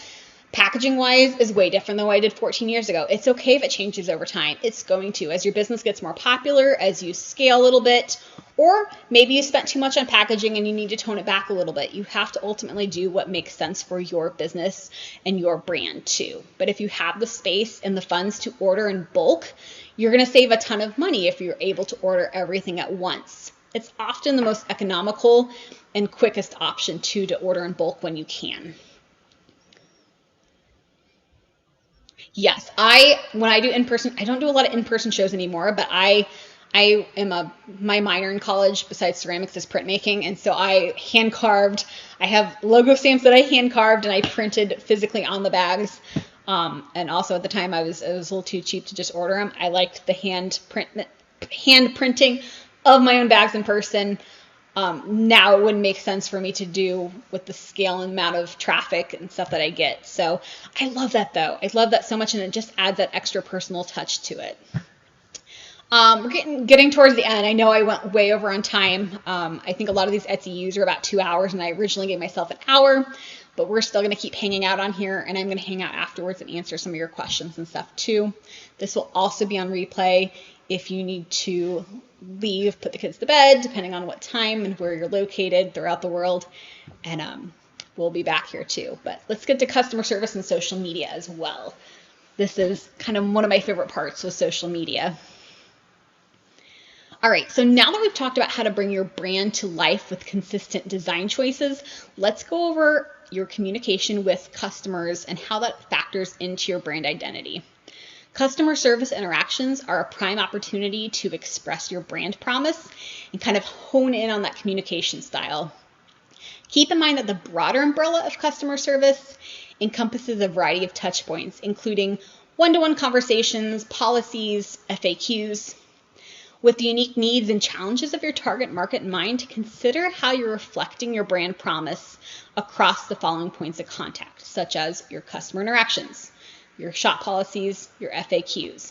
packaging wise is way different than what I did 14 years ago. It's okay if it changes over time. It's going to, as your business gets more popular, as you scale a little bit, or maybe you spent too much on packaging and you need to tone it back a little bit. You have to ultimately do what makes sense for your business and your brand too. But if you have the space and the funds to order in bulk, you're going to save a ton of money if you're able to order everything at once. It's often the most economical and quickest option too, to order in bulk when you can. Yes, when I do in-person, I don't do a lot of in-person shows anymore, but my minor in college besides ceramics is printmaking, and so I have logo stamps that I hand carved and I printed physically on the bags. And also at the time it was a little too cheap to just order them. I liked the hand printing of my own bags in person. Now it wouldn't make sense for me to do with the scale and amount of traffic and stuff that I get. So I love that though. I love that so much, and it just adds that extra personal touch to it. We're getting towards the end. I know I went way over on time. I think a lot of these Etsy U's are about 2 hours, and I originally gave myself an hour, but we're still going to keep hanging out on here, and I'm going to hang out afterwards and answer some of your questions and stuff too. This will also be on replay if you need to leave, put the kids to bed, depending on what time and where you're located throughout the world. And we'll be back here too. But let's get to customer service and social media as well. This is kind of one of my favorite parts with social media. All right, so now that we've talked about how to bring your brand to life with consistent design choices, let's go over your communication with customers and how that factors into your brand identity. Customer service interactions are a prime opportunity to express your brand promise and kind of hone in on that communication style. Keep in mind that the broader umbrella of customer service encompasses a variety of touch points, including one-to-one conversations, policies, FAQs. With the unique needs and challenges of your target market in mind, consider how you're reflecting your brand promise across the following points of contact, such as your customer interactions, your shop policies, your FAQs.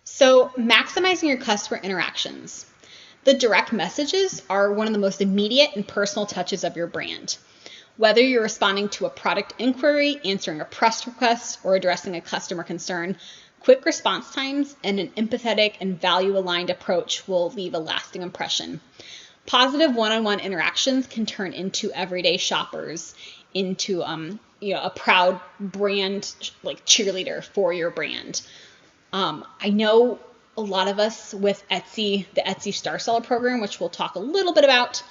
So, maximizing your customer interactions. The direct messages are one of the most immediate and personal touches of your brand. Whether you're responding to a product inquiry, answering a press request, or addressing a customer concern, quick response times and an empathetic and value-aligned approach will leave a lasting impression. Positive one-on-one interactions can turn into everyday shoppers, into a proud brand like cheerleader for your brand. I know a lot of us with Etsy, the Etsy Star Seller program, which we'll talk a little bit about.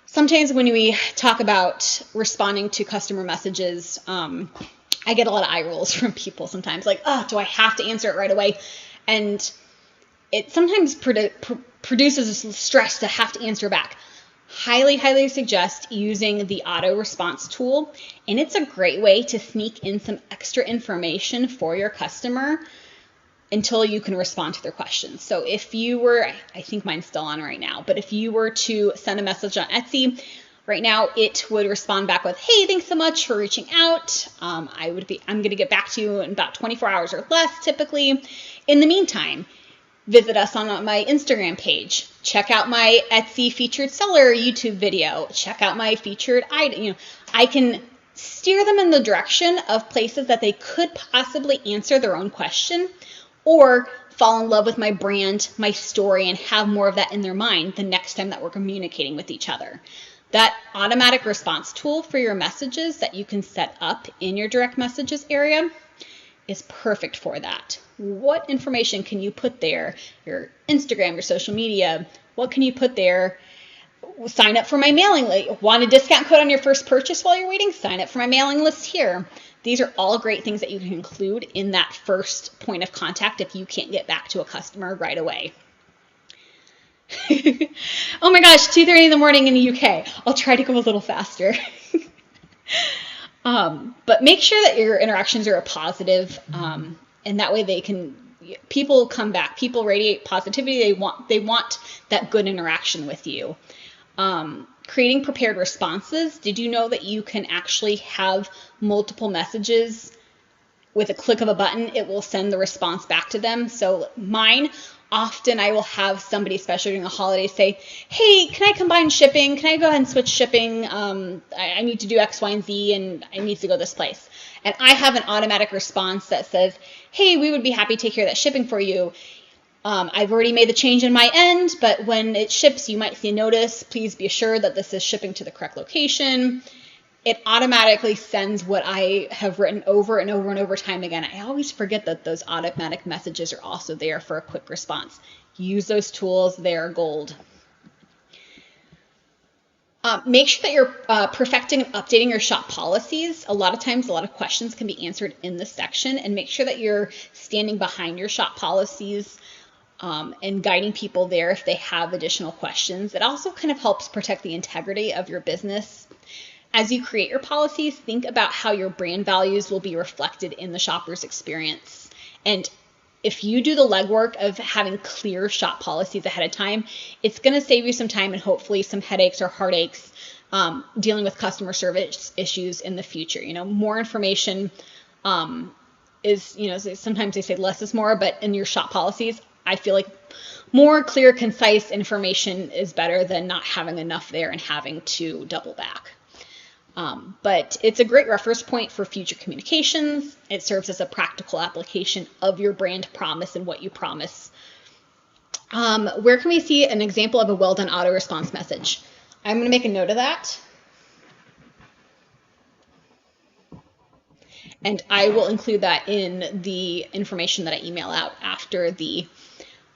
Sometimes when we talk about responding to customer messages, I get a lot of eye rolls from people sometimes, like, oh, do I have to answer it right away? And it sometimes produces a stress to have to answer back. Highly, highly suggest using the auto response tool, and it's a great way to sneak in some extra information for your customer until you can respond to their questions. So if you were, I think mine's still on right now, but if you were to send a message on Etsy, right now it would respond back with, hey, thanks so much for reaching out. I'm going to get back to you in about 24 hours or less typically. In the meantime, visit us on my Instagram page. Check out my Etsy featured seller YouTube video. Check out my featured item. I can steer them in the direction of places that they could possibly answer their own question, or fall in love with my brand, my story, and have more of that in their mind the next time that we're communicating with each other. That automatic response tool for your messages that you can set up in your direct messages area is perfect for that. What information can you put there? Your Instagram, your social media, what can you put there? Sign up for my mailing list. Want a discount code on your first purchase while you're waiting? Sign up for my mailing list here. These are all great things that you can include in that first point of contact if you can't get back to a customer right away. Oh my gosh, 2:30 in the morning in the UK. I'll try to go a little faster. But make sure that your interactions are positive, and that way people come back. People radiate positivity. They want that good interaction with you. Creating prepared responses. Did you know that you can actually have multiple messages with a click of a button? It will send the response back to them. So mine, often I will have somebody, especially during the holidays, say, hey, can I combine shipping? Can I go ahead and switch shipping? I need to do X, Y, and Z, and I need to go this place. And I have an automatic response that says, hey, we would be happy to take care of that shipping for you. I've already made the change in my end, but when it ships, you might see a notice. Please be assured that this is shipping to the correct location. It automatically sends what I have written over and over and over time again. I always forget that those automatic messages are also there for a quick response. Use those tools. They are gold. Make sure that you're perfecting and updating your shop policies. A lot of times, a lot of questions can be answered in this section, and make sure that you're standing behind your shop policies and guiding people there if they have additional questions. It also kind of helps protect the integrity of your business. As you create your policies, think about how your brand values will be reflected in the shopper's experience. And if you do the legwork of having clear shop policies ahead of time, it's going to save you some time and hopefully some headaches or heartaches dealing with customer service issues in the future. More information is, sometimes they say less is more, but in your shop policies, I feel like more clear, concise information is better than not having enough there and having to double back. But it's a great reference point for future communications. It serves as a practical application of your brand promise and what you promise. Where can we see an example of a well-done auto response message? I'm going to make a note of that. And I will include that in the information that I email out after the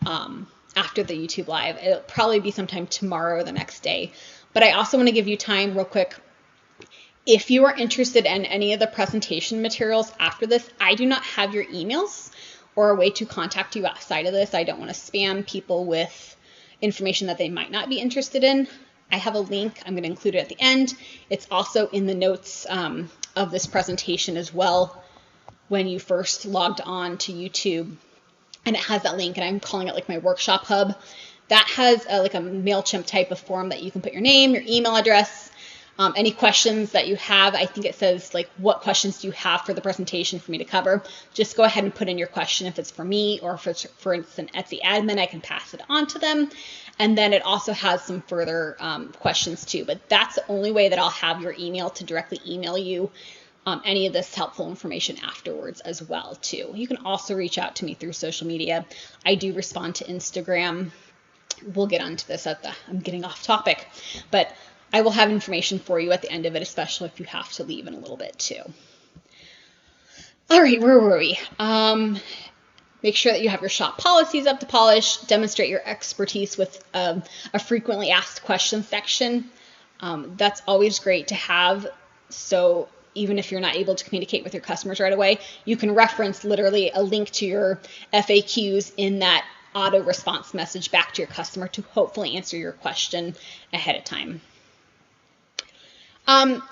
YouTube live. It'll probably be sometime tomorrow or the next day. But I also want to give you time real quick. If you are interested in any of the presentation materials after this, I do not have your emails or a way to contact you outside of this. I don't want to spam people with information that they might not be interested in. I have a link. I'm going to include it at the end. It's also in the notes of this presentation as well. when you first logged on to YouTube, and it has that link, and I'm calling it like my workshop hub. That has like a MailChimp type of form that you can put your name, your email address, any questions that you have. I think it says like, what questions do you have for the presentation for me to cover? Just go ahead and put in your question. If it's for me or if it's for instance an Etsy admin, I can pass it on to them. And then it also has some further questions too. But that's the only way that I'll have your email to directly email you any of this helpful information afterwards as well too. You can also reach out to me through social media. I do respond to Instagram. We'll get onto this I'm getting off topic, but I will have information for you at the end of it, especially if you have to leave in a little bit too. All right, where were we? Make sure that you have your shop policies up to polish. Demonstrate your expertise with a frequently asked questions section. That's always great to have. So even if you're not able to communicate with your customers right away, you can reference literally a link to your FAQs in that auto response message back to your customer to hopefully answer your question ahead of time.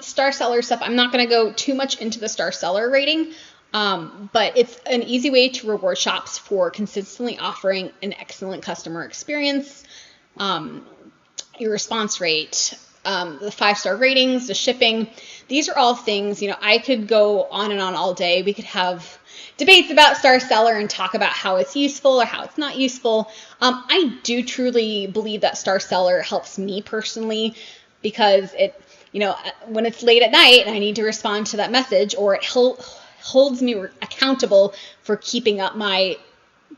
Star seller stuff. I'm not going to go too much into the star seller rating, but it's an easy way to reward shops for consistently offering an excellent customer experience. Your response rate, the 5-star ratings, the shipping. These are all things, I could go on and on all day. We could have debates about star seller and talk about how it's useful or how it's not useful. I do truly believe that star seller helps me personally because it, when it's late at night and I need to respond to that message, or it holds me accountable for keeping up my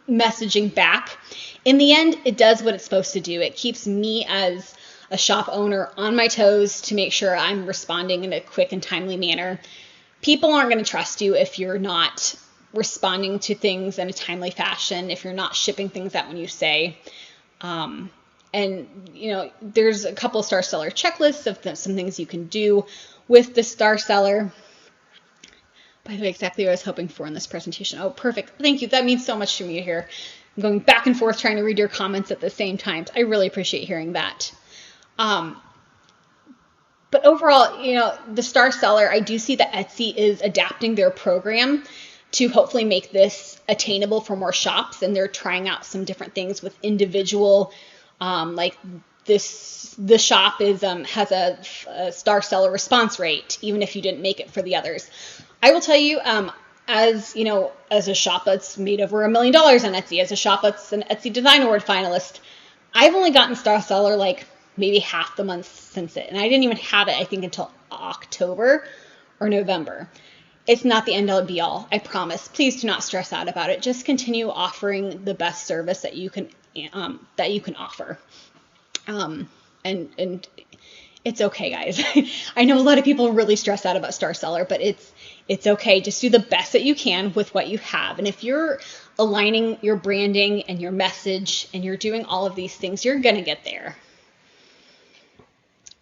messaging back. In the end, it does what it's supposed to do. It keeps me as a shop owner on my toes to make sure I'm responding in a quick and timely manner. People aren't going to trust you if you're not responding to things in a timely fashion, if you're not shipping things out when you say. And, there's a couple of star seller checklists of some things you can do with the star seller. By the way, exactly what I was hoping for in this presentation. Oh, perfect. Thank you. That means so much to me here. I'm going back and forth trying to read your comments at the same time. I really appreciate hearing that. But overall, the star seller, I do see that Etsy is adapting their program to hopefully make this attainable for more shops. And they're trying out some different things with individual, like this shop has a star seller response rate, even if you didn't make it for the others. I will tell you, as a shop that's made over $1 million on Etsy, as a shop that's an Etsy Design Award finalist, I've only gotten star seller like maybe half the month since it. And I didn't even have it, I think, until October or November. It's not the end all be all, I promise. Please do not stress out about it. Just continue offering the best service that you can offer. And it's okay, guys. I know a lot of people really stress out about star seller, but it's okay. Just do the best that you can with what you have. And if you're aligning your branding and your message and you're doing all of these things, you're going to get there.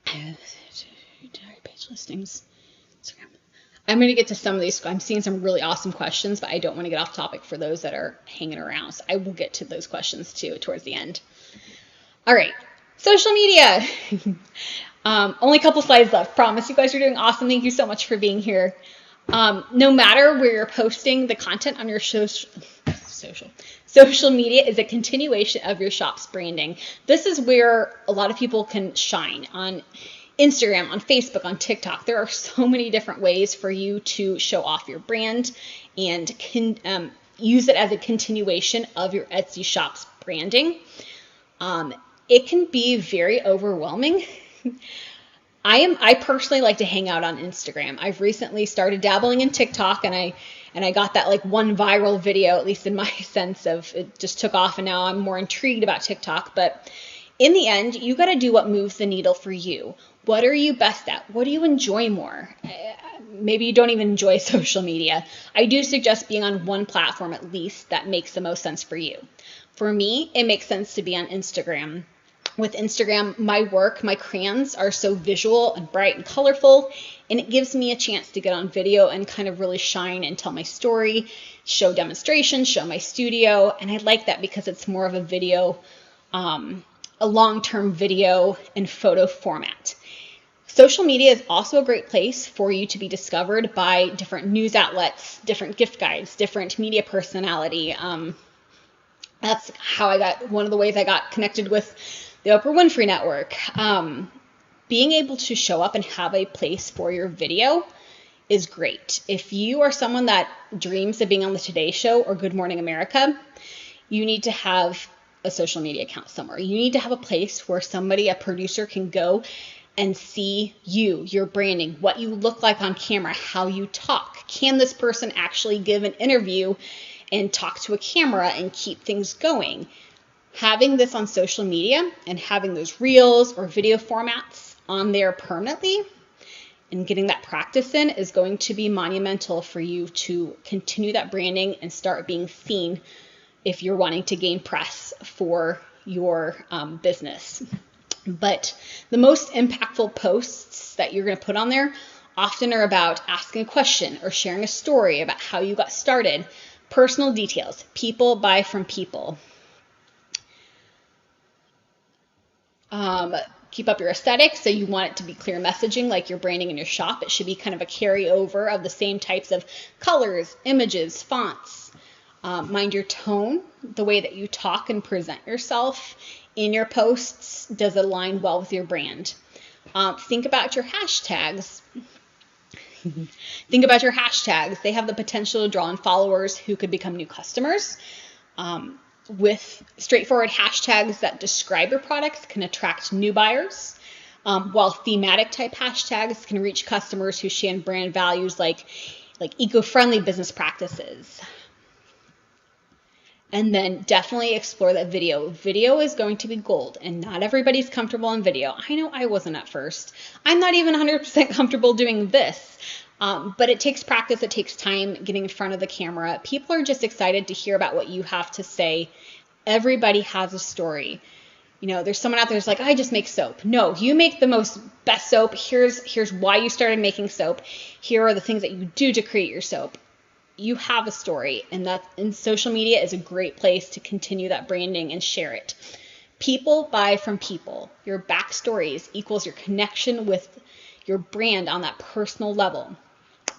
Page listings. I'm going to get to some of these. I'm seeing some really awesome questions, but I don't want to get off topic for those that are hanging around. So I will get to those questions too towards the end. All right. Social media. Only a couple slides left. Promise you guys are doing awesome. Thank you so much for being here. No matter where you're posting the content on your social media is a continuation of your shop's branding. This is where a lot of people can shine on Instagram, on Facebook, on TikTok. There are so many different ways for you to show off your brand and can use it as a continuation of your Etsy shop's branding. It can be very overwhelming. I personally like to hang out on Instagram. I've recently started dabbling in TikTok, and I got that like one viral video, at least in my sense of it just took off, and now I'm more intrigued about TikTok. But in the end, you got to do what moves the needle for you. What are you best at? What do you enjoy more? Maybe you don't even enjoy social media. I do suggest being on one platform at least that makes the most sense for you. For me, it makes sense to be on Instagram. With Instagram, my work, my crayons are so visual and bright and colorful, and it gives me a chance to get on video and kind of really shine and tell my story, show demonstrations, show my studio, and I like that because it's more of a video, a long-term video and photo format. Social media is also a great place for you to be discovered by different news outlets, different gift guides, different media personality. That's how one of the ways I got connected with the Oprah Winfrey Network. Being able to show up and have a place for your video is great. If you are someone that dreams of being on the Today Show or Good Morning America, you need to have a social media account somewhere. You need to have a place where a producer can go and see your branding, what you look like on camera, how you talk. Can this person actually give an interview and talk to a camera and keep things going? Having this on social media and having those reels or video formats on there permanently and getting that practice in is going to be monumental for you to continue that branding and start being seen if you're wanting to gain press for your business. But the most impactful posts that you're going to put on there often are about asking a question or sharing a story about how you got started. Personal details. People buy from people. Keep up your aesthetic. So you want it to be clear messaging like your branding in your shop. It should be kind of a carryover of the same types of colors, images, fonts. Mind your tone, the way that you talk and present yourself in your posts. Does it align well with your brand? Think about your hashtags. Think about your hashtags. They have the potential to draw in followers who could become new customers. With straightforward hashtags that describe your products can attract new buyers, while thematic type hashtags can reach customers who share brand values like eco-friendly business practices. And then definitely explore that video. Video is going to be gold, and not everybody's comfortable on video. I know I wasn't at first. I'm not even 100% comfortable doing this, but it takes practice. It takes time getting in front of the camera. People are just excited to hear about what you have to say. Everybody has a story. There's someone out there who's like, I just make soap. No, you make the best soap. Here's why you started making soap. Here are the things that you do to create your soap. You have a story, and social media is a great place to continue that branding and share it. People buy from people. Your backstories equals your connection with your brand on that personal level.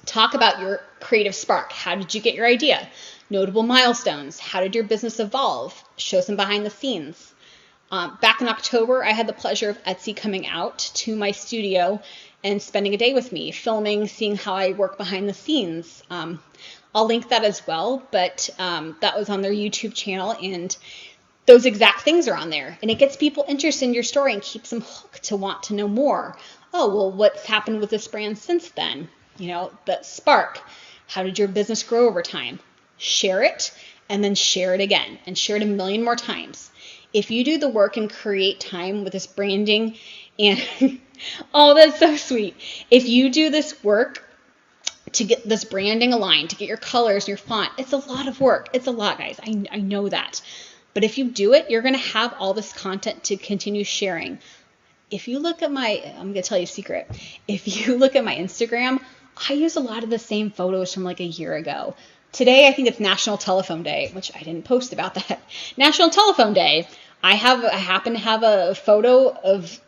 Talk about your creative spark. How did you get your idea? Notable milestones. How did your business evolve? Show some behind the scenes. Back in October, I had the pleasure of Etsy coming out to my studio and spending a day with me, filming, seeing how I work behind the scenes. I'll link that as well, but that was on their YouTube channel, and those exact things are on there. And it gets people interested in your story and keeps them hooked to want to know more. Oh, well, what's happened with this brand since then? The spark. How did your business grow over time? Share it, and then share it again, and share it a million more times. If you do the work and create time with this branding and oh, that's so sweet. If you do this work to get this branding aligned, to get your colors and your font, it's a lot of work. It's a lot, guys. I know that. But if you do it, you're going to have all this content to continue sharing. If you look at I'm going to tell you a secret. If you look at my Instagram, I use a lot of the same photos from like a year ago. Today, I think it's National Telephone Day, which I didn't post about that. National Telephone Day. I happen to have a photo of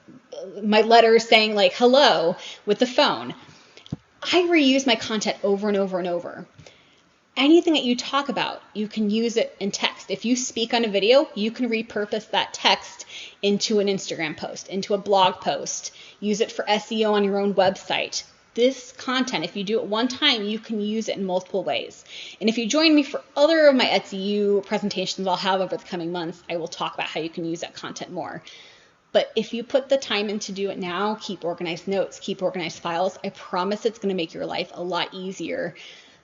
my letters saying like hello with the phone. I reuse my content over and over and over. Anything that you talk about, you can use it in text. If you speak on a video, you can repurpose that text into an Instagram post, into a blog post. Use it for SEO on your own website. This content, if you do it one time, you can use it in multiple ways. And if you join me for other of my Etsy U presentations I'll have over the coming months, I will talk about how you can use that content more. But if you put the time in to do it now, keep organized notes, keep organized files, I promise it's going to make your life a lot easier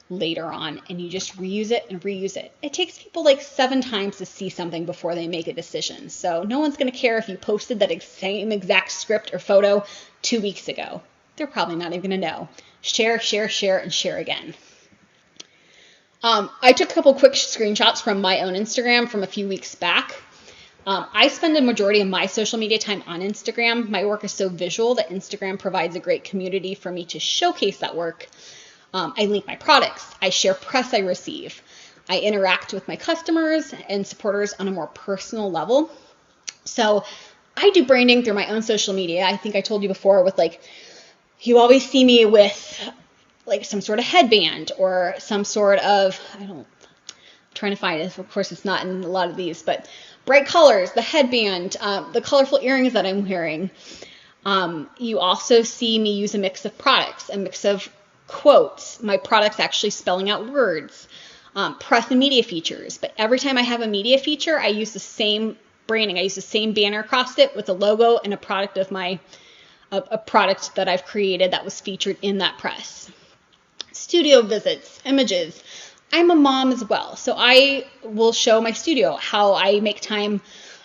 later on, and you just reuse it and reuse it. It takes people like 7 times to see something before they make a decision. So no one's going to care if you posted that same exact script or photo 2 weeks ago. They're probably not even going to know. Share, share, share, and share again. I took a couple quick screenshots from my own Instagram from a few weeks back. I spend a majority of my social media time on Instagram. My work is so visual that Instagram provides a great community for me to showcase that work. I link my products. I share press I receive. I interact with my customers and supporters on a more personal level. So I do branding through my own social media. I think I told you before with like, you always see me with like some sort of headband or some sort of, I'm trying to find it. Of course, it's not in a lot of these, but bright colors, the headband, the colorful earrings that I'm wearing. You also see me use a mix of products, a mix of quotes, my products actually spelling out words, press and media features. But every time I have a media feature, I use the same branding. I use the same banner across it with a logo and a product of a product that I've created that was featured in that press. Studio visits, images. I'm a mom as well, so I will show my studio how I make time.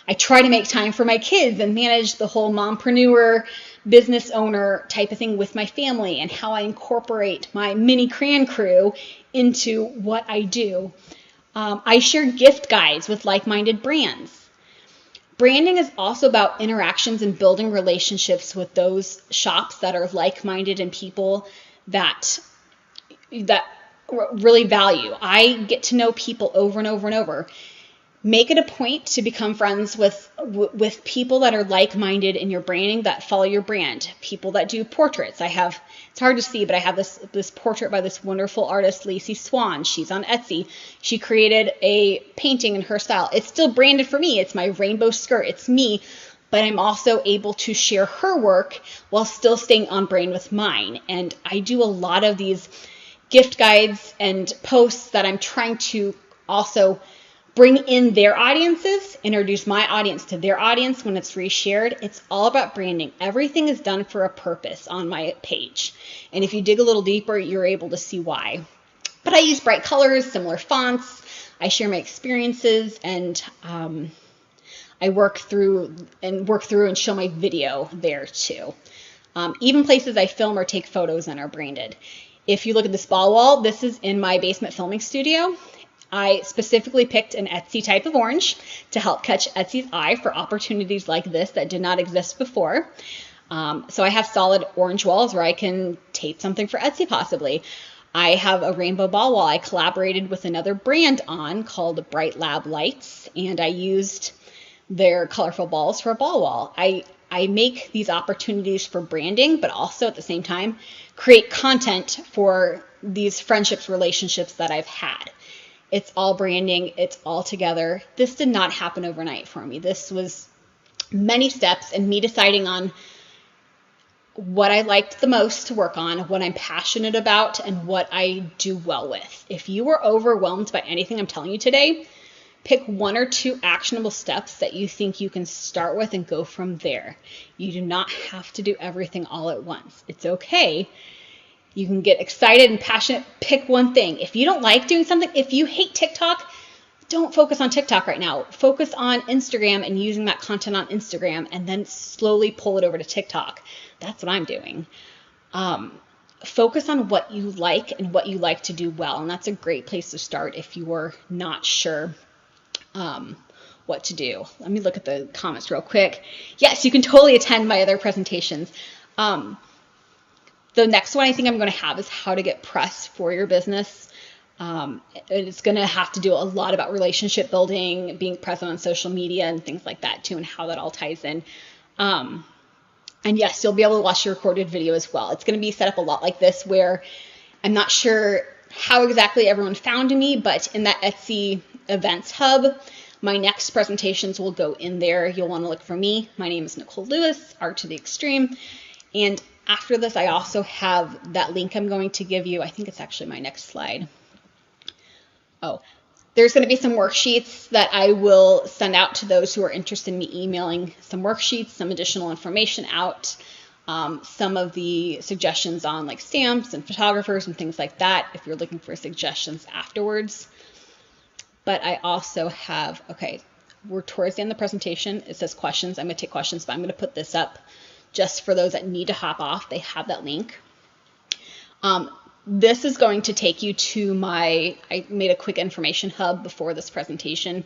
I try to make time for my kids and manage the whole mompreneur, business owner type of thing with my family, and how I incorporate my mini crayon crew into what I do. I share gift guides with like-minded brands. Branding is also about interactions and building relationships with those shops that are like-minded and people that really value. I get to know people over and over and over. Make it a point to become friends with people that are like-minded in your branding, that follow your brand, people that do portraits. It's hard to see, but I have this portrait by this wonderful artist, Lacey Swan. She's on Etsy. She created a painting in her style. It's still branded for me. It's my rainbow skirt. It's me, but I'm also able to share her work while still staying on brand with mine. And I do a lot of these gift guides and posts that I'm trying to also bring in their audiences, introduce my audience to their audience when it's reshared. It's all about branding. Everything is done for a purpose on my page. And if you dig a little deeper, you're able to see why. But I use bright colors, similar fonts. I share my experiences, and I work through and show my video there too. Even places I film or take photos in are branded. If you look at this ball wall, this is in my basement filming studio. I specifically picked an Etsy type of orange to help catch Etsy's eye for opportunities like this that did not exist before. So I have solid orange walls where I can tape something for Etsy possibly. I have a rainbow ball wall I collaborated with another brand on called Bright Lab Lights, and I used their colorful balls for a ball wall. I make these opportunities for branding, but also at the same time create content for these friendships, relationships that I've had. It's all branding. It's all together. This did not happen overnight for me. This was many steps and me deciding on what I liked the most to work on, what I'm passionate about, and what I do well with. If you are overwhelmed by anything I'm telling you today, pick one or two actionable steps that you think you can start with and go from there. You do not have to do everything all at once. It's okay. You can get excited and passionate. Pick one thing. If you don't like doing something, if you hate TikTok, don't focus on TikTok right now. Focus on Instagram and using that content on Instagram, and then slowly pull it over to TikTok. That's what I'm doing. Focus on what you like and what you like to do well. And that's a great place to start if you're not sure what to do. Let me look at the comments real quick. Yes, you can totally attend my other presentations. The next one I think I'm going to have is how to get press for your business. It's going to have to do a lot about relationship building, being present on social media and things like that too, and how that all ties in. And yes, you'll be able to watch your recorded video as well. It's going to be set up a lot like this, where I'm not sure how exactly everyone found me, but in that Etsy events hub, my next presentations will go in there. You'll want to look for me. My name is Nicole Lewis, Art to the Extreme. And after this, I also have that link I'm going to give you. I think it's actually my next slide. Oh, there's going to be some worksheets that I will send out to those who are interested in me emailing some worksheets, some additional information out, some of the suggestions on like stamps and photographers and things like that if you're looking for suggestions afterwards. But I also have, okay, we're towards the end of the presentation. It says questions. I'm going to take questions, but I'm going to put this up just for those that need to hop off. They have that link. This is going to take you to I made a quick information hub before this presentation.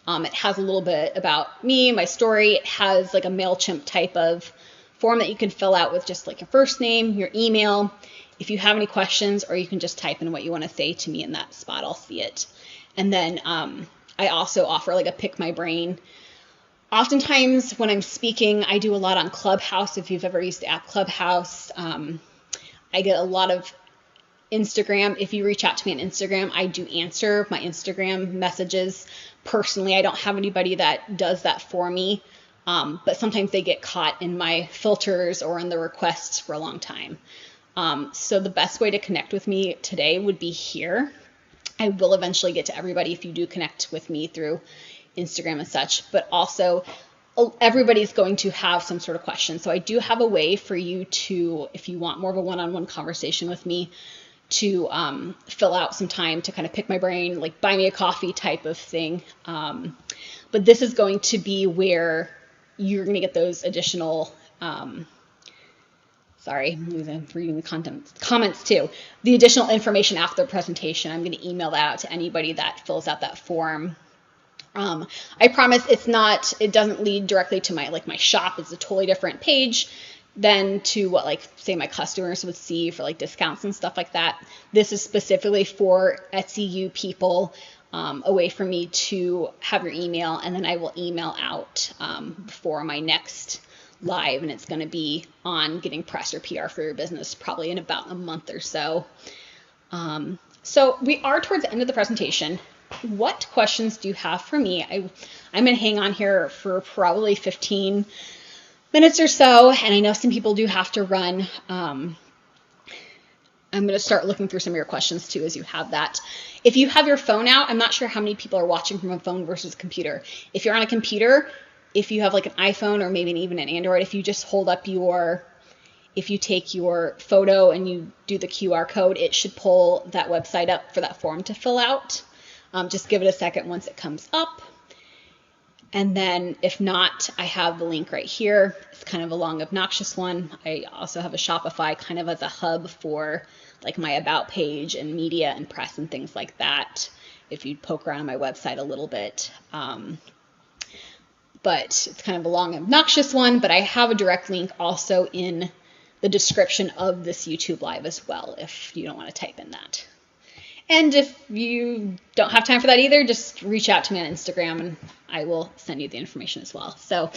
It has a little bit about me, my story. It has like a MailChimp type of form that you can fill out with just like your first name, your email. If you have any questions, or you can just type in what you want to say to me in that spot, I'll see it. And then I also offer like a pick my brain Oftentimes when I'm speaking, I do a lot on Clubhouse. If you've ever used the app Clubhouse, I get a lot of Instagram. If you reach out to me on Instagram, I do answer my Instagram messages personally. I don't have anybody that does that for me, but sometimes they get caught in my filters or in the requests for a long time. So the best way to connect with me today would be here. I will eventually get to everybody if you do connect with me through Instagram and such, but also everybody's going to have some sort of question. So I do have a way for you to, if you want more of a one-on-one conversation with me, to fill out some time to kind of pick my brain, like buy me a coffee type of thing. But this is going to be where you're going to get those additional, sorry, I'm reading the comments too. The additional information after the presentation, I'm going to email that out to anybody that fills out that form. I promise it doesn't lead directly to my shop. It's a totally different page than to what, like, say my customers would see for like discounts and stuff like that. This is specifically for Etsy U people, a way for me to have your email, and then I will email out for my next live, and it's going to be on getting press or PR for your business probably in about a month or so. So we are towards the end of the presentation. What questions do you have for me? I'm going to hang on here for probably 15 minutes or so, and I know some people do have to run. I'm going to start looking through some of your questions too as you have that. If you have your phone out, I'm not sure how many people are watching from a phone versus a computer. If you're on a computer, if you have like an iPhone or maybe even an Android, if you just hold up if you take your photo and you do the QR code, it should pull that website up for that form to fill out. Just give it a second once it comes up. And then if not, I have the link right here. It's kind of a long, obnoxious one. I also have a Shopify kind of as a hub for like my about page and media and press and things like that, if you poke around on my website a little bit. But it's kind of a long, obnoxious one, but I have a direct link also in the description of this YouTube live as well, if you don't want to type in that. And if you don't have time for that either, just reach out to me on Instagram and I will send you the information as well. So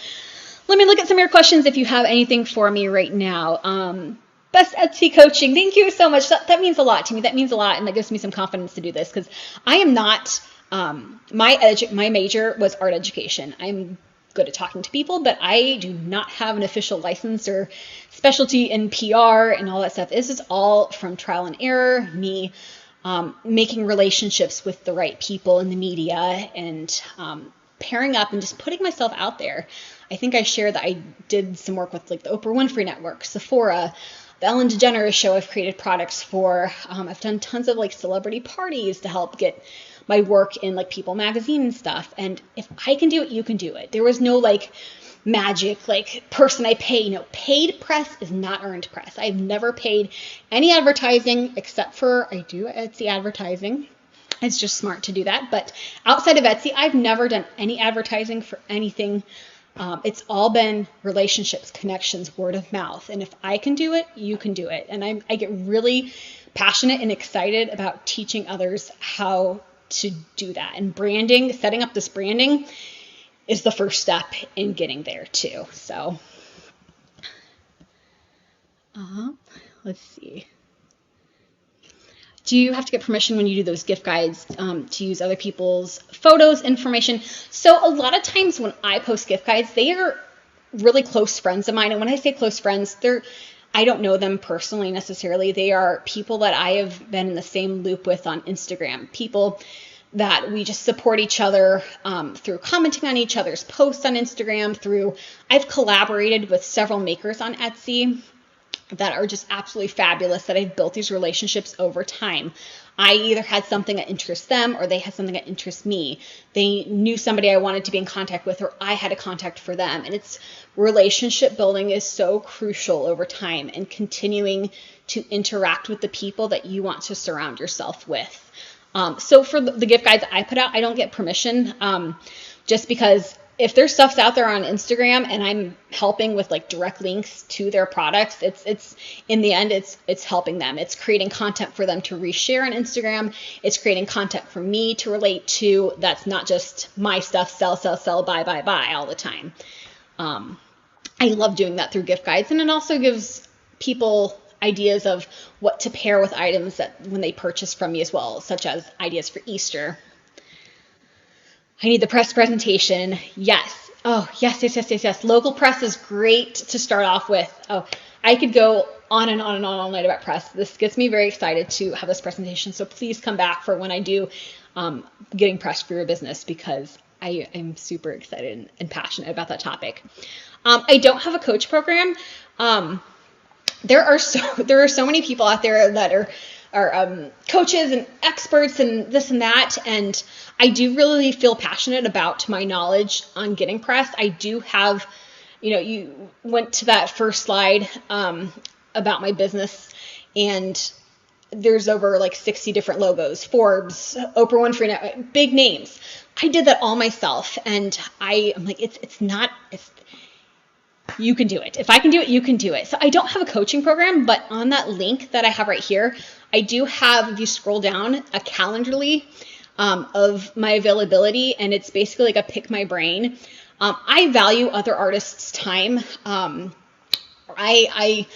let me look at some of your questions if you have anything for me right now. Best Etsy coaching. Thank you so much. That means a lot to me. That means a lot, and that gives me some confidence to do this because I am not, my major was art education. I'm good at talking to people, but I do not have an official license or specialty in PR and all that stuff. This is all from trial and error, me making relationships with the right people in the media and pairing up and just putting myself out there. I think I shared that I did some work with like the Oprah Winfrey Network, Sephora, the Ellen DeGeneres show. I've created products for. I've done tons of like celebrity parties to help get my work in like People magazine and stuff. And if I can do it, you can do it. There was no like magic like person I pay. No, paid press is not earned press. I've never paid any advertising except for I do Etsy advertising. It's just smart to do that. But outside of Etsy, I've never done any advertising for anything. It's all been relationships, connections, word of mouth. And if I can do it, you can do it. And I get really passionate and excited about teaching others how to do that. And branding, setting up this branding is the first step in getting there too. So let's see. Do you have to get permission when you do those gift guides to use other people's photos, information? So a lot of times when I post gift guides, they are really close friends of mine. And when I say close friends, I don't know them personally necessarily. They are people that I have been in the same loop with on Instagram, people that we just support each other through commenting on each other's posts on Instagram, I've collaborated with several makers on Etsy that are just absolutely fabulous, that I've built these relationships over time. I either had something that interests them or they had something that interests me. They knew somebody I wanted to be in contact with or I had a contact for them. And it's relationship building is so crucial over time and continuing to interact with the people that you want to surround yourself with. So for the gift guides I put out, I don't get permission just because if their stuff's out there on Instagram and I'm helping with like direct links to their products, it's in the end, it's helping them. It's creating content for them to reshare on Instagram. It's creating content for me to relate to. That's not just my stuff, sell, buy all the time. I love doing that through gift guides, and it also gives people ideas of what to pair with items that when they purchase from me as well, such as ideas for Easter. I need the press presentation. Yes. Oh, yes. Local press is great to start off with. Oh, I could go on and on all night about press. This gets me very excited to have this presentation. So please come back for when I do getting press for your business, because I am super excited and passionate about that topic. I don't have a coach program. There are so many people out there that are coaches and experts and this and that, and I do really feel passionate about my knowledge on getting press. I do have, you went to that first slide about my business, and there's over like 60 different logos, Forbes, Oprah Winfrey, big names. I did that all myself, and I'm like, you can do it. If I can do it, you can do it. So I don't have a coaching program, but on that link that I have right here, I do have, if you scroll down, a Calendly of my availability, and it's basically like a pick my brain. I value other artists' time. I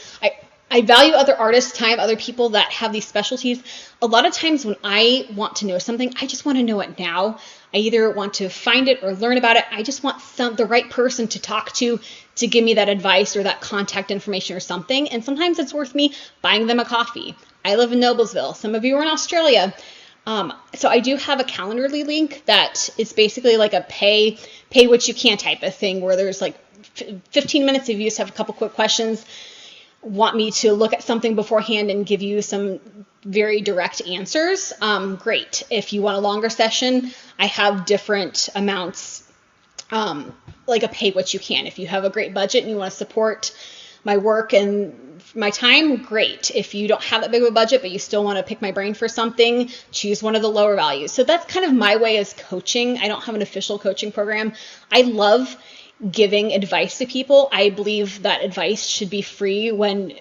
value other artists' time, other people that have these specialties. A lot of times when I want to know something, I just want to know it now. I either want to find it or learn about it. I just want the right person to talk to give me that advice or that contact information or something. And sometimes it's worth me buying them a coffee. I live in Noblesville. Some of you are in Australia. So I do have a Calendly link that is basically like a pay what you can type of thing, where there's like 15 minutes if you just have a couple quick questions, want me to look at something beforehand and give you some very direct answers. Great. If you want a longer session, I have different amounts, like a pay what you can. If you have a great budget and you want to support my work and my time, great. If you don't have that big of a budget, but you still want to pick my brain for something, choose one of the lower values. So that's kind of my way as coaching. I don't have an official coaching program. I love giving advice to people. I believe that advice should be free when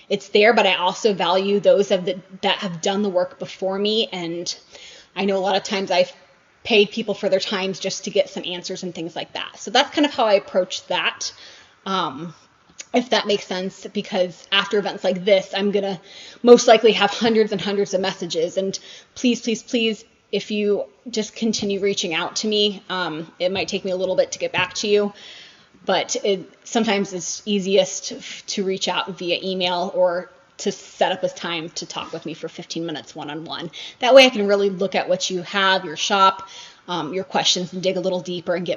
it's there, but I also value those that have done the work before me. And I know a lot of times I've paid people for their times just to get some answers and things like that. So that's kind of how I approach that. If that makes sense, because after events like this, I'm going to most likely have hundreds and hundreds of messages. And please, if you just continue reaching out to me, it might take me a little bit to get back to you, but sometimes it's easiest to reach out via email or to set up a time to talk with me for 15 minutes one-on-one. That way I can really look at what you have, your shop, your questions, and dig a little deeper and get